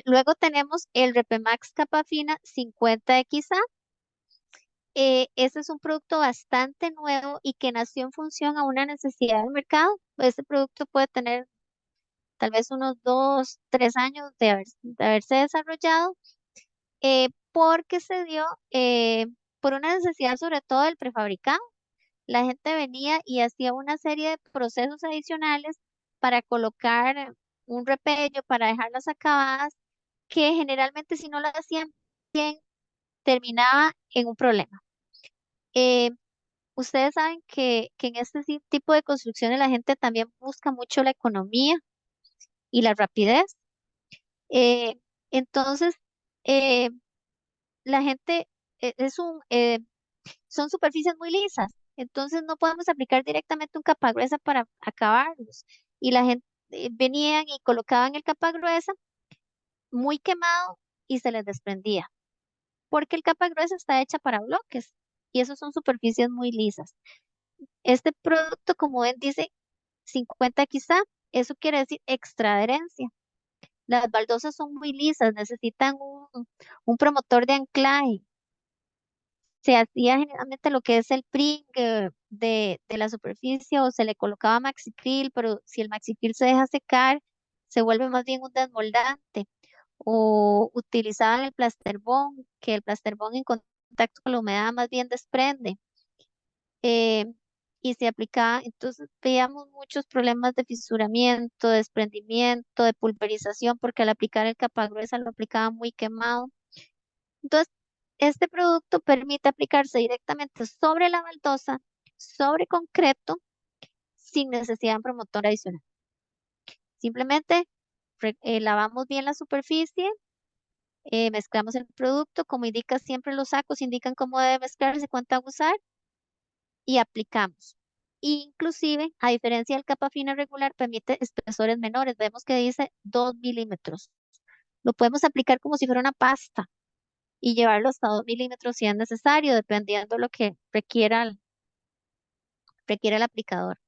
Luego tenemos el Repemax capa fina 50XA. Este es un producto bastante nuevo y que nació en función a una necesidad del mercado. Este producto puede tener tal vez unos 2, 3 años de haberse desarrollado, porque se dio por una necesidad sobre todo del prefabricado. La gente venía y hacía una serie de procesos adicionales para colocar un repello, para dejarlas acabadas, que generalmente si no lo hacían bien, terminaba en un problema. Eh, Ustedes saben que en este tipo de construcciones la gente también busca mucho la economía y la rapidez. Eh, entonces, eh, la gente son superficies muy lisas, entonces no podemos aplicar directamente un capa gruesa para acabarlos. Y la gente venían y colocaban el capa gruesa muy quemado y se les desprendía, porque el capa gruesa está hecha para bloques y esos son superficies muy lisas. Este producto, como ven, dice 50 quizá, eso quiere decir extra adherencia. Las baldosas son muy lisas, necesitan un promotor de anclaje. Se hacía generalmente lo que es el pring de la superficie o se le colocaba maxicril, pero si el maxicril se deja secar, se vuelve más bien un desmoldante. O utilizaban el plasterbón, que el plasterbón en contacto con la humedad más bien desprende. eh, y se aplicaba, entonces veíamos muchos problemas de fisuramiento, de desprendimiento, de pulverización, porque al aplicar el capa gruesa lo aplicaba muy quemado. Entonces, este producto permite aplicarse directamente sobre la baldosa, sobre concreto, sin necesidad de un promotor adicional. Simplemente lavamos bien la superficie, mezclamos el producto, como indica siempre los sacos, indican cómo debe mezclarse, cuánto usar y aplicamos. Inclusive, a diferencia del capa fina regular, permite espesores menores. Vemos que dice 2 milímetros. Lo podemos aplicar como si fuera una pasta y llevarlo hasta 2 milímetros si es necesario, dependiendo lo que requiera el aplicador.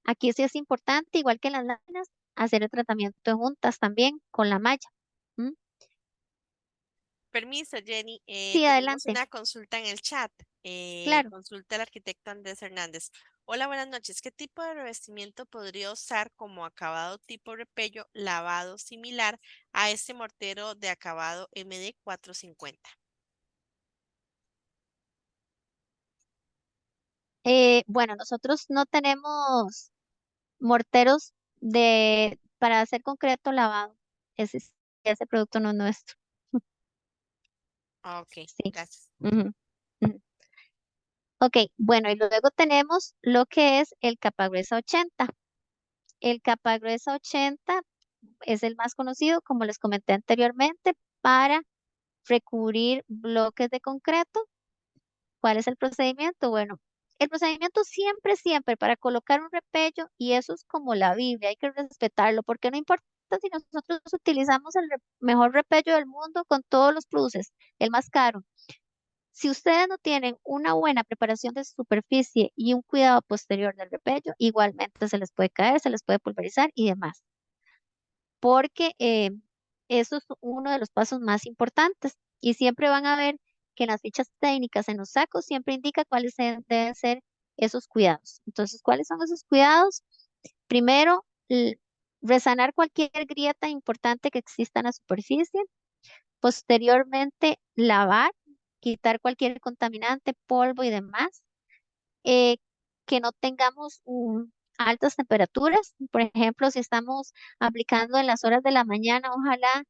Aquí sí es importante, igual que en las láminas, hacer el tratamiento juntas también con la malla. ¿Mm? Permiso, Jenny. Sí, Tenemos adelante. una consulta en el chat. Claro. Consulta al arquitecto Andrés Hernández. Hola, buenas noches. ¿Qué tipo de revestimiento podría usar como acabado tipo repello lavado similar a este mortero de acabado MD450? Bueno, nosotros no tenemos morteros para hacer concreto lavado. Ese producto no es nuestro. Ah, ok, Sí. gracias. Ujú, ujú. Ok, bueno, y luego tenemos lo que es el capa gruesa 80. El capa gruesa 80 es el más conocido, como les comenté anteriormente, para recubrir bloques de concreto. ¿Cuál es el procedimiento? Bueno, el procedimiento siempre, siempre para colocar un repello, y eso es como la Biblia, hay que respetarlo, porque no importa si nosotros utilizamos el mejor repello del mundo con todos los pluses, el más caro. Si ustedes no tienen una buena preparación de superficie y un cuidado posterior del repello, igualmente se les puede caer, se les puede pulverizar y demás, porque eso es uno de los pasos más importantes. Y siempre van a ver que en las fichas técnicas, en los sacos, siempre indica cuáles deben ser esos cuidados. Entonces, ¿cuáles son esos cuidados? Primero, resanar cualquier grieta importante que exista en la superficie. Posteriormente, lavar, quitar cualquier contaminante, polvo y demás. eh, que no tengamos altas temperaturas. Por ejemplo, si estamos aplicando en las horas de la mañana, ojalá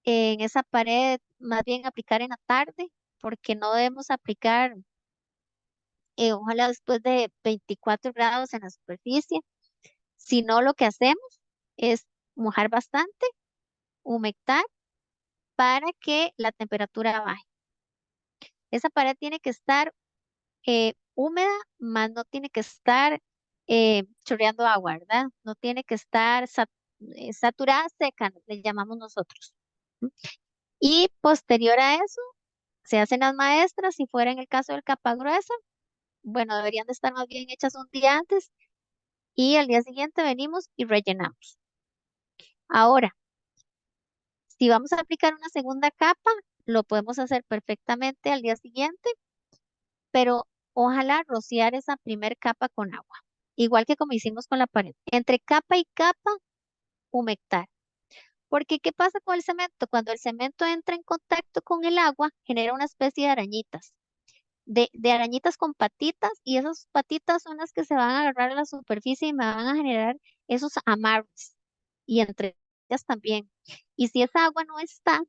en esa pared más bien aplicar en la tarde, porque no debemos aplicar, ojalá después de 24 grados en la superficie, sino lo que hacemos es mojar bastante, humectar para que la temperatura baje. Esa pared tiene que estar húmeda, más no tiene que estar chorreando agua, ¿verdad? No tiene que estar saturada, seca, le llamamos nosotros. ¿Mm? Y posterior a eso, se hacen las maestras, si fuera en el caso del capa gruesa, bueno, deberían de estar más bien hechas un día antes y al día siguiente venimos y rellenamos. Ahora, si vamos a aplicar una segunda capa, lo podemos hacer perfectamente al día siguiente, pero ojalá rociar esa primer capa con agua, igual que como hicimos con la pared. Entre capa y capa, humectar. Porque, ¿qué pasa con el cemento? Cuando el cemento entra en contacto con el agua, genera una especie de arañitas, de arañitas con patitas, y esas patitas son las que se van a agarrar a la superficie y me van a generar esos amarres, y entre ellas también. Y si esa agua no está,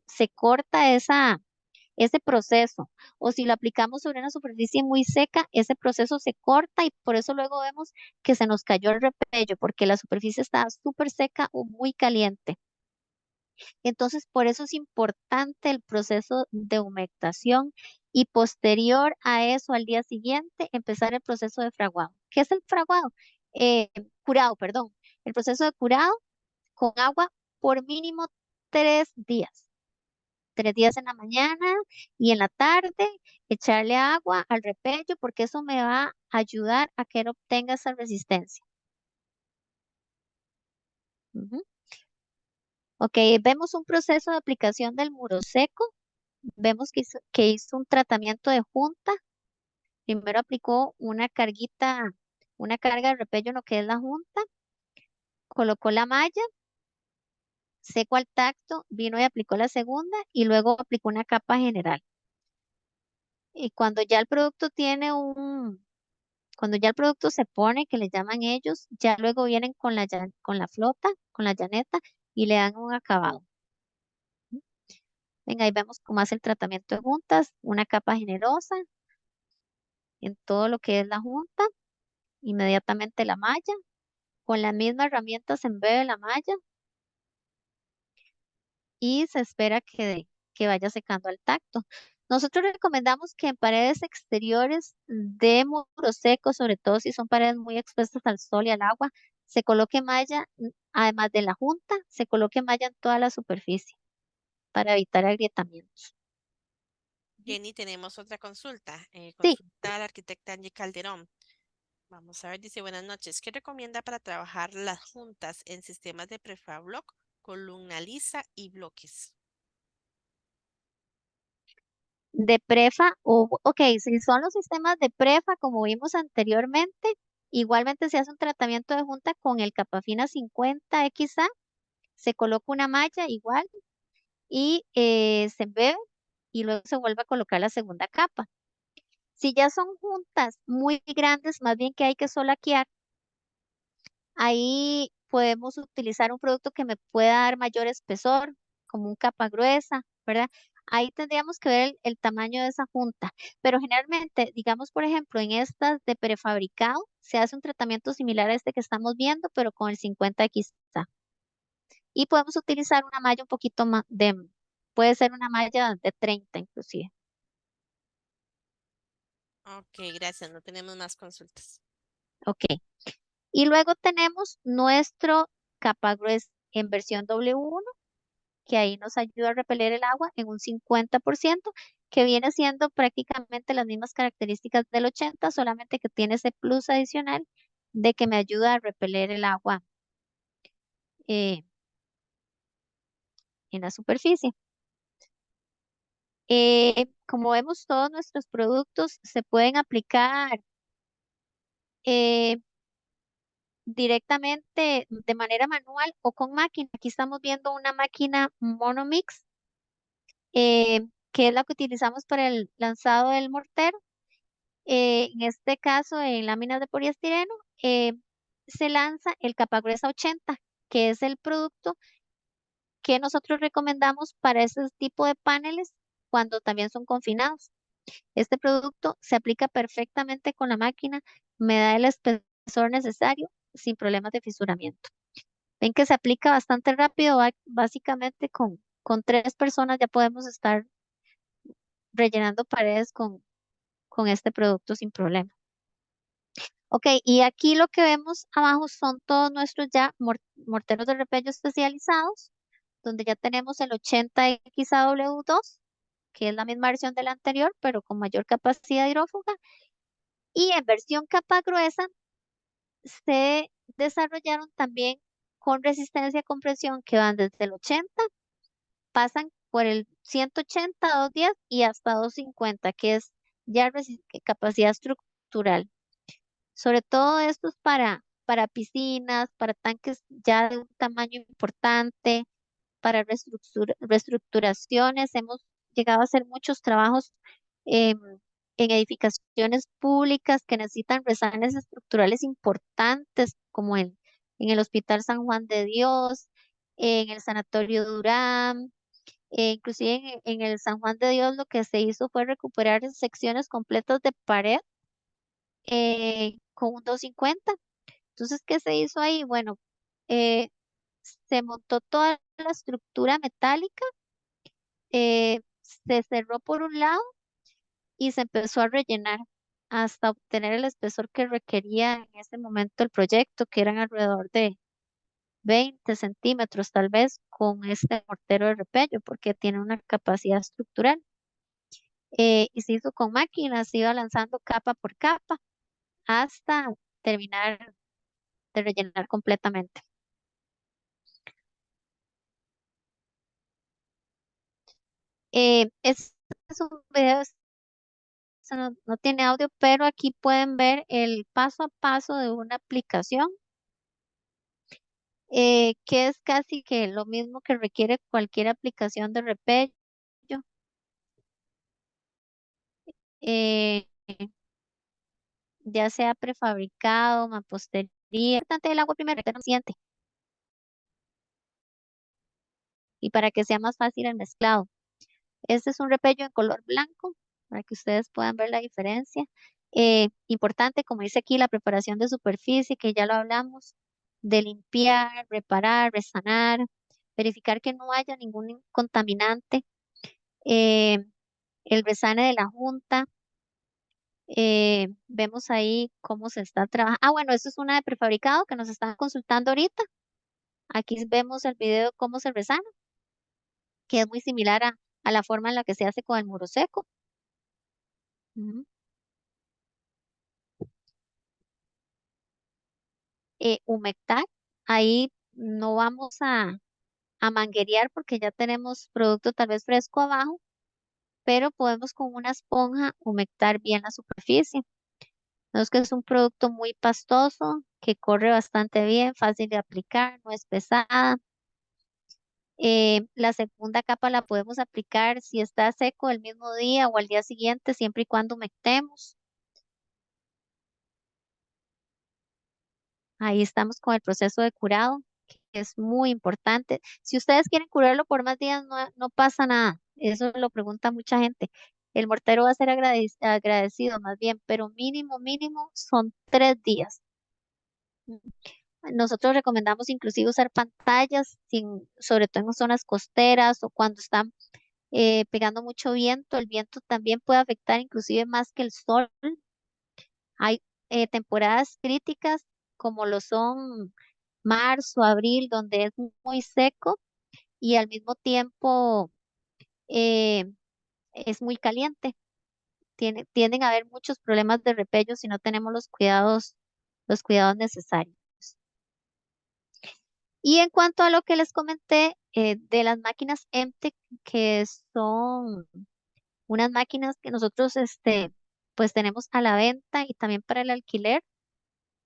se corta ese proceso. O si lo aplicamos sobre una superficie muy seca, ese proceso se corta y por eso luego vemos que se nos cayó el repello, porque la superficie está súper seca o muy caliente. Entonces, por eso es importante el proceso de humectación y posterior a eso, al día siguiente, empezar el proceso de fraguado. ¿Qué es el fraguado? Curado, perdón. El proceso de curado con agua por mínimo 3 días. 3 días en la mañana y en la tarde, echarle agua al repello porque eso me va a ayudar a que él obtenga esa resistencia. Ujú. Ok, vemos un proceso de aplicación del muro seco. Vemos que hizo un tratamiento de junta. Primero aplicó una carga de repello en lo que es la junta. Colocó la malla, seco al tacto, vino y aplicó la segunda y luego aplicó una capa general. Y cuando ya el producto se pone, que le llaman ellos, ya luego vienen con la flota, con la llaneta y le dan un acabado. Venga, ahí vemos cómo hace el tratamiento de juntas, una capa generosa en todo lo que es la junta, inmediatamente la malla, con la misma herramienta se embebe la malla y se espera que vaya secando al tacto. Nosotros recomendamos que en paredes exteriores de muro seco, sobre todo si son paredes muy expuestas al sol y al agua, se coloque malla, además de la junta, se coloque malla en toda la superficie para evitar agrietamientos. Jenny, tenemos otra consulta. Sí, Consulta a la arquitecta Angie Calderón. Vamos a ver, dice, buenas noches. ¿Qué recomienda para trabajar las juntas en sistemas de prefablock, columna lisa y bloques? de prefa, ok, si son los sistemas de prefa, como vimos anteriormente, igualmente se hace un tratamiento de junta con el Capafina 50XA, se coloca una malla igual y se embebe y luego se vuelve a colocar la segunda capa. Si ya son juntas muy grandes, más bien que hay que solaquear, ahí podemos utilizar un producto que me pueda dar mayor espesor, como un capa gruesa, ¿verdad? Ahí tendríamos que ver el tamaño de esa junta. Pero generalmente, digamos, por ejemplo, en estas de prefabricado, se hace un tratamiento similar a este que estamos viendo, pero con el 50XA. Y podemos utilizar una malla un poquito más puede ser una malla de 30 inclusive. Ok, gracias. No tenemos más consultas. Ok. Y luego tenemos nuestro capa gruesa en versión W1, que ahí nos ayuda a repeler el agua en un 50%, que viene siendo prácticamente las mismas características del 80, solamente que tiene ese plus adicional de que me ayuda a repeler el agua eh, en la superficie. Como vemos, todos nuestros productos se pueden aplicar eh, directamente de manera manual o con máquina. Aquí estamos viendo una máquina Monomix, que es la que utilizamos para el lanzado del mortero. En este caso, en láminas de poliestireno, eh, se lanza el capa gruesa 80, que es el producto que nosotros recomendamos para ese tipo de paneles cuando también son confinados. Este producto se aplica perfectamente con la máquina, me da el espesor necesario sin problemas de fisuramiento. Ven que se aplica bastante rápido, básicamente con 3 personas ya podemos estar rellenando paredes con este producto sin problema. Ok, y aquí lo que vemos abajo son todos nuestros ya morteros de repello especializados, donde ya tenemos el 80XAW2, que es la misma versión de la anterior, pero con mayor capacidad hidrófuga. Y en versión capa gruesa se desarrollaron también con resistencia a compresión que van desde el 80, pasan por el 180, 210 y hasta 250, que es ya capacidad estructural. Sobre todo esto es para piscinas, para tanques ya de un tamaño importante, para reestructuraciones. Hemos llegado a hacer muchos trabajos em, en edificaciones públicas que necesitan resanes estructurales importantes, como en el Hospital San Juan de Dios, en el Sanatorio Durán, inclusive en el San Juan de Dios lo que se hizo fue recuperar secciones completas de pared con un 250. Entonces, ¿qué se hizo ahí? Bueno, eh, se montó toda la estructura metálica, se cerró por un lado y se empezó a rellenar hasta obtener el espesor que requería en ese momento el proyecto, que eran alrededor de 20 centímetros tal vez con este mortero de repello, porque tiene una capacidad estructural. Y se hizo con máquinas, se iba lanzando capa por capa hasta terminar de rellenar completamente. Este es un video, eso no tiene audio, pero aquí pueden ver el paso a paso de una aplicación, que es casi que lo mismo que requiere cualquier aplicación de repello, eh, ya sea prefabricado, mampostería. Importante el agua primero, que no siente, y para que sea más fácil el mezclado. Este es un repello en color blanco, para que ustedes puedan ver la diferencia. Importante, como dice aquí, la preparación de superficie, que ya lo hablamos, de limpiar, reparar, resanar, verificar que no haya ningún contaminante, eh, el resane de la junta. Vemos ahí cómo se está trabajando. Ah, bueno, esto es una de prefabricado que nos están consultando ahorita. Aquí vemos el video de cómo se resana, que es muy similar a la forma en la que se hace con el muro seco. Ujú. Humectar, ahí no vamos a manguerear porque ya tenemos producto tal vez fresco abajo, pero podemos con una esponja humectar bien la superficie. Es que es un producto muy pastoso, que corre bastante bien, fácil de aplicar, no es pesada. La segunda capa la podemos aplicar si está seco el mismo día o al día siguiente, siempre y cuando humectemos. Ahí estamos con el proceso de curado, que es muy importante. Si ustedes quieren curarlo por más días, no pasa nada. Eso lo pregunta mucha gente. El mortero va a ser agradecido más bien, pero mínimo, mínimo son 3 días. Mm. Nosotros recomendamos inclusive usar pantallas, sobre todo en zonas costeras o cuando están pegando mucho viento. El viento también puede afectar inclusive más que el sol. Hay temporadas críticas como lo son marzo, abril, donde es muy seco y al mismo tiempo eh, es muy caliente. Tienden a haber muchos problemas de repello si no tenemos los cuidados necesarios. Y en cuanto a lo que les comenté de las máquinas MTEC, que son unas máquinas que nosotros pues tenemos a la venta y también para el alquiler,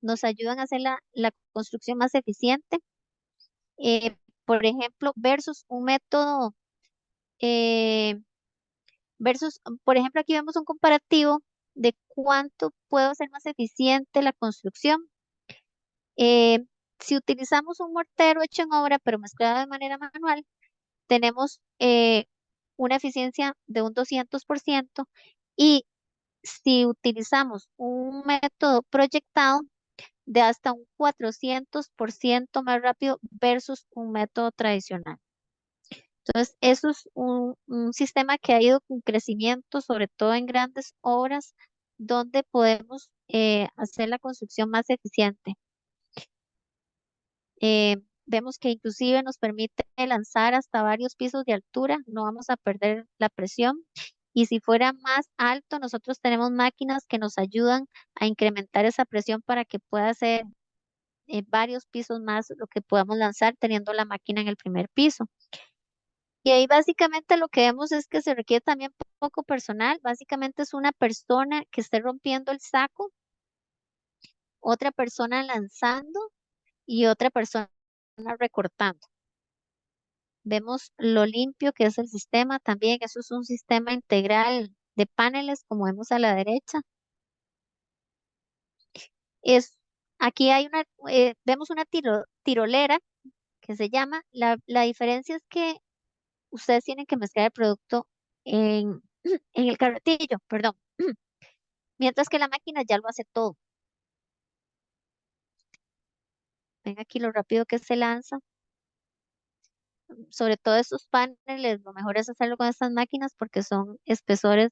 nos ayudan a hacer la construcción más eficiente. Eh, por ejemplo, versus un método, eh, por ejemplo, aquí vemos un comparativo de cuánto puede ser más eficiente la construcción. Eh, si utilizamos un mortero hecho en obra, pero mezclado de manera manual, tenemos una eficiencia de un 200%, y si utilizamos un método proyectado, de hasta un 400% más rápido versus un método tradicional. Entonces, eso es un sistema que ha ido con crecimiento, sobre todo en grandes obras, donde podemos hacer la construcción más eficiente. Vemos que inclusive nos permite lanzar hasta varios pisos de altura, no vamos a perder la presión. Y si fuera más alto, nosotros tenemos máquinas que nos ayudan a incrementar esa presión para que pueda ser varios pisos más lo que podamos lanzar teniendo la máquina en el primer piso. Y ahí básicamente lo que vemos es que se requiere también poco personal. Básicamente es una persona que esté rompiendo el saco, otra persona lanzando y otra persona recortando. Vemos lo limpio que es el sistema también. Eso es un sistema integral de paneles, como vemos a la derecha. Es, aquí hay vemos una tirolera que se llama. La diferencia es que ustedes tienen que mezclar el producto en, en el carretillo, perdón. Mientras que la máquina ya lo hace todo. Ven aquí lo rápido que se lanza. Sobre todo estos paneles, lo mejor es hacerlo con estas máquinas porque son espesores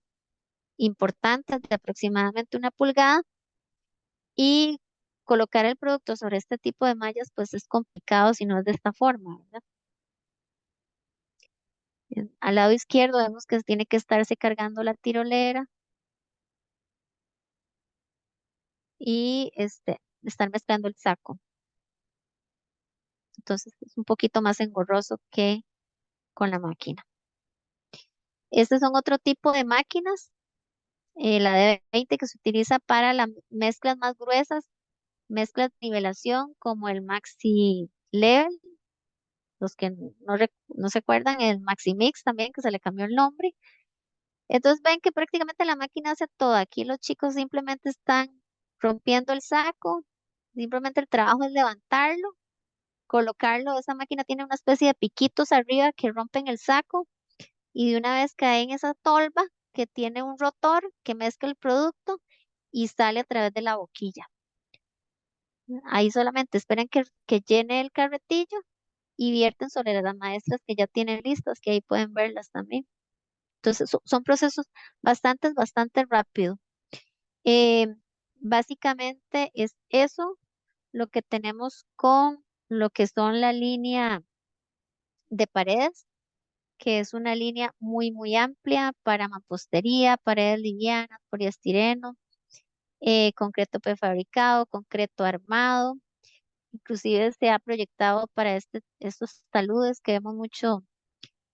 importantes de aproximadamente 1 pulgada y colocar el producto sobre este tipo de mallas pues es complicado si no es de esta forma, ¿verdad? Al lado izquierdo vemos que tiene que estarse cargando la tirolera y estar mezclando el saco. Entonces es un poquito más engorroso que con la máquina. Estos son otro tipo de máquinas, la D20 que se utiliza para las mezclas más gruesas, mezclas de nivelación como el Maxi Level, los que no se acuerdan, el Maxi Mix también que se le cambió el nombre. Entonces ven que prácticamente la máquina hace todo. Aquí los chicos simplemente están rompiendo el saco, simplemente el trabajo es levantarlo, colocarlo. Esa máquina tiene una especie de piquitos arriba que rompen el saco y de una vez cae en esa tolva que tiene un rotor que mezcla el producto y sale a través de la boquilla. Ahí solamente esperan que llene el carretillo y vierten sobre las maestras que ya tienen listas, que ahí pueden verlas también. Entonces son procesos bastante rápidos. Eh, Básicamente es eso lo que tenemos con lo que son la línea de paredes, que es una línea muy amplia para mampostería, paredes livianas, poliestireno, concreto prefabricado, concreto armado. Inclusive se ha proyectado para estos taludes que vemos mucho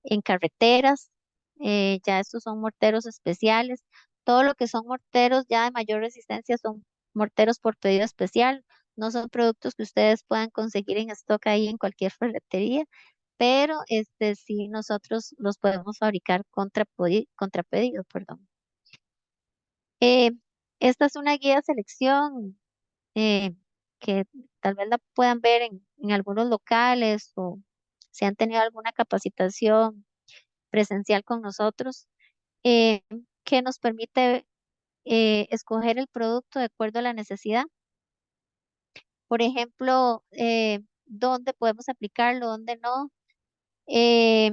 en carreteras. Ya estos son morteros especiales. Todo lo que son morteros ya de mayor resistencia son morteros por pedido especial. No son productos que ustedes puedan conseguir en stock ahí en cualquier ferretería, pero sí nosotros los podemos fabricar contra pedido, perdón. Eh, Esta es una guía de selección eh, que tal vez la puedan ver en algunos locales o si han tenido alguna capacitación presencial con nosotros, eh, que nos permite escoger el producto de acuerdo a la necesidad. Por ejemplo, dónde podemos aplicarlo, dónde no. Eh,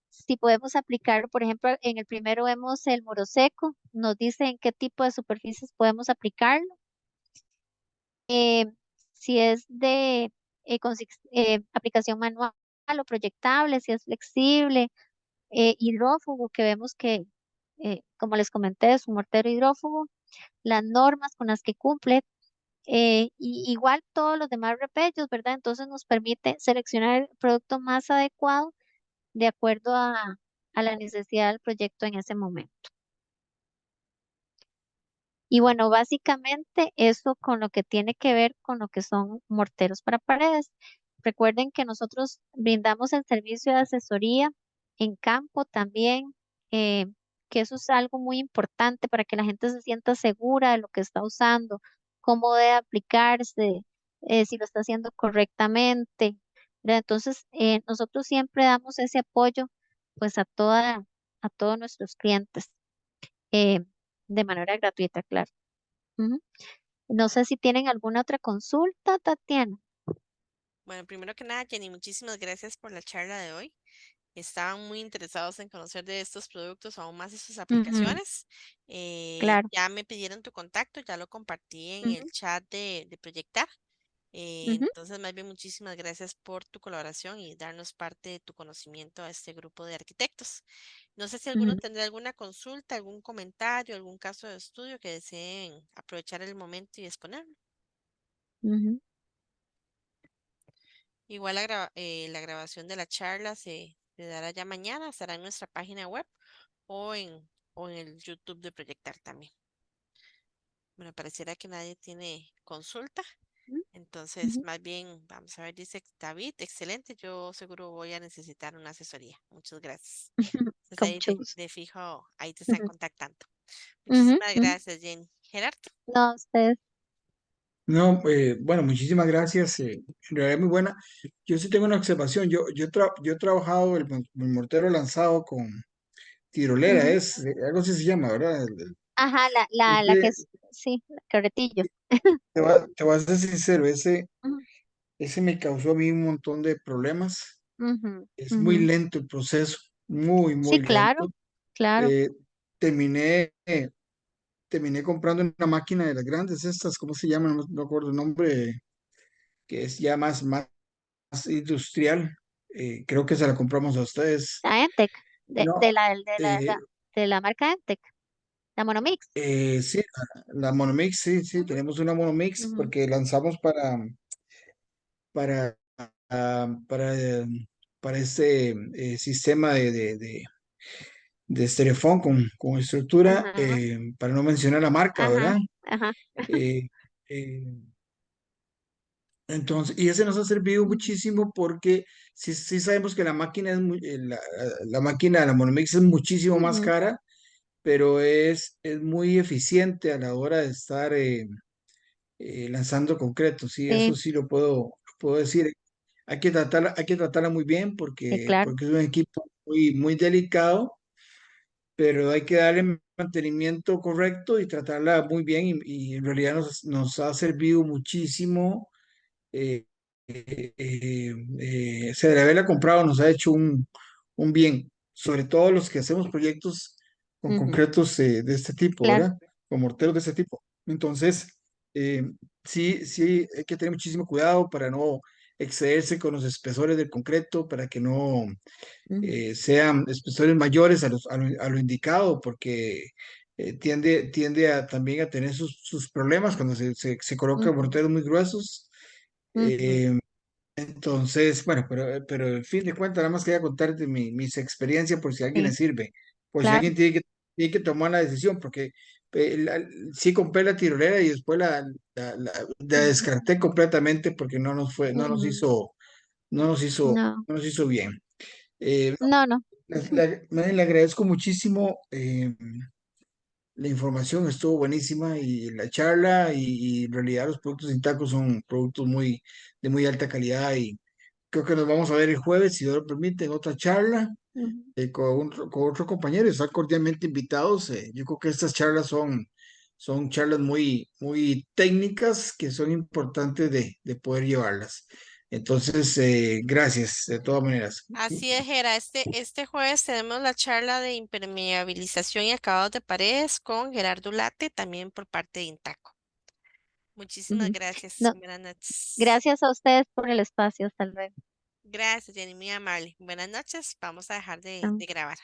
si podemos aplicarlo, por ejemplo, en el primero vemos el muro seco, nos dice en qué tipo de superficies podemos aplicarlo. Eh, si es de aplicación manual o proyectable, si es flexible, hidrófugo, que vemos que, como les comenté, es un mortero hidrófugo, las normas con las que cumple, y igual todos los demás repellos, ¿verdad? Entonces nos permite seleccionar el producto más adecuado de acuerdo a la necesidad del proyecto en ese momento. Y bueno, básicamente eso con lo que tiene que ver con lo que son morteros para paredes. Recuerden que nosotros brindamos el servicio de asesoría en campo también, eh, que eso es algo muy importante para que la gente se sienta segura de lo que está usando, cómo debe aplicarse, si lo está haciendo correctamente, ¿verdad? Entonces, nosotros siempre damos ese apoyo pues a todos nuestros clientes eh, de manera gratuita, claro. Ujú. No sé si tienen alguna otra consulta, Tatiana. Bueno, primero que nada, Jenny, muchísimas gracias por la charla de hoy. estaban muy interesados en conocer de estos productos, aún más y sus Ujú, aplicaciones. claro. Ya me pidieron tu contacto, ya lo compartí en el Ujú, chat de Proyectar. ujú, Entonces, más bien, muchísimas gracias por tu colaboración y darnos parte de tu conocimiento a este grupo de arquitectos. No sé si alguno ujú, tendrá alguna consulta, algún comentario, algún caso de estudio que deseen aprovechar el momento y exponer. ujú. Igual la grabación de la charla se dará ya mañana, estará en nuestra página web o o en el YouTube de Proyectar también. Bueno, pareciera que nadie tiene consulta. Ujú, Entonces, ujú. más bien, vamos a ver, dice David, excelente, yo seguro voy a necesitar una asesoría. Muchas gracias. Entonces Con ahí mucho gusto. de fijo, ahí te están Ujú, contactando. ujú, Muchísimas ujú. gracias, Jenny. Gerardo. No, ustedes. No, bueno, muchísimas gracias. En realidad muy buena. Yo sí tengo una observación. Yo he trabajado el mortero lanzado con tirolera, Ujú. algo así se llama, ¿verdad? Ajá, la que Ese, es, sí, el carretillo. te voy a ser sincero, Ujú, ese me causó a mí un montón de problemas. ujú, Es muy ujú. lento el proceso, muy, Sí, muy claro, lento. claro. Eh, terminé, terminé comprando una máquina de las grandes, estas, ¿cómo se llaman? No me acuerdo el nombre, que es ya más industrial. Creo que se la compramos a ustedes. La Entec, No, de eh, de la marca Entec, la Monomix. sí, la Monomix, sí, sí, Ujú, tenemos una Monomix ujú, porque lanzamos para, ah, para, eh, para este sistema de Estereofón con estructura, ajá, para no mencionar la marca, ajá, ¿verdad? ajá. Eh, eh, entonces, y ese nos ha servido Ujú, muchísimo porque sí sabemos que la máquina la máquina, la Monomix es muchísimo más ujú. cara, pero es muy eficiente a la hora de estar lanzando concreto, sí, eso Sí, sí lo puedo decir. Hay que tratarla muy bien sí, claro. porque es un equipo muy delicado, pero hay que darle mantenimiento correcto y tratarla muy bien y en realidad nos ha servido muchísimo. eh, se debe haberla comprado, nos ha hecho un bien, sobre todo los que hacemos proyectos con Ujú, concretos de este tipo, claro. ¿verdad? Con morteros de este tipo. Entonces, eh, sí, hay que tener muchísimo cuidado para no excederse con los espesores del concreto, para que no Ujú, sean espesores mayores a lo indicado, porque tiende también a tener sus problemas cuando se colocan ujú, morteros muy gruesos. ujú, Eh, entonces, bueno, pero en fin de cuentas, nada más quería contarte mis experiencias por si a alguien le sí, sirve, por si claro. alguien tiene que tomar la decisión, porque sí compré la tirolera y después la Ujú, descarté completamente porque ujú. No, no nos hizo bien. Eh, no, no. le agradezco muchísimo. La información estuvo buenísima y la charla y en realidad los productos Intaco son productos de muy alta calidad y creo que nos vamos a ver el jueves, si Dios lo permite, en otra charla Ujú, con otro compañero. Están cordialmente invitados. Yo creo que estas charlas son charlas muy técnicas que son importantes de poder llevarlas. Entonces, gracias de todas maneras. Así es, Gera. Este jueves tenemos la charla de impermeabilización y acabados de paredes con Gerardo Late, también por parte de Intaco. Muchísimas ujú. gracias. No, Buenas noches. gracias a ustedes por el espacio. Hasta luego. Gracias, Jenny, muy amable. Buenas noches. Vamos a dejar de grabar.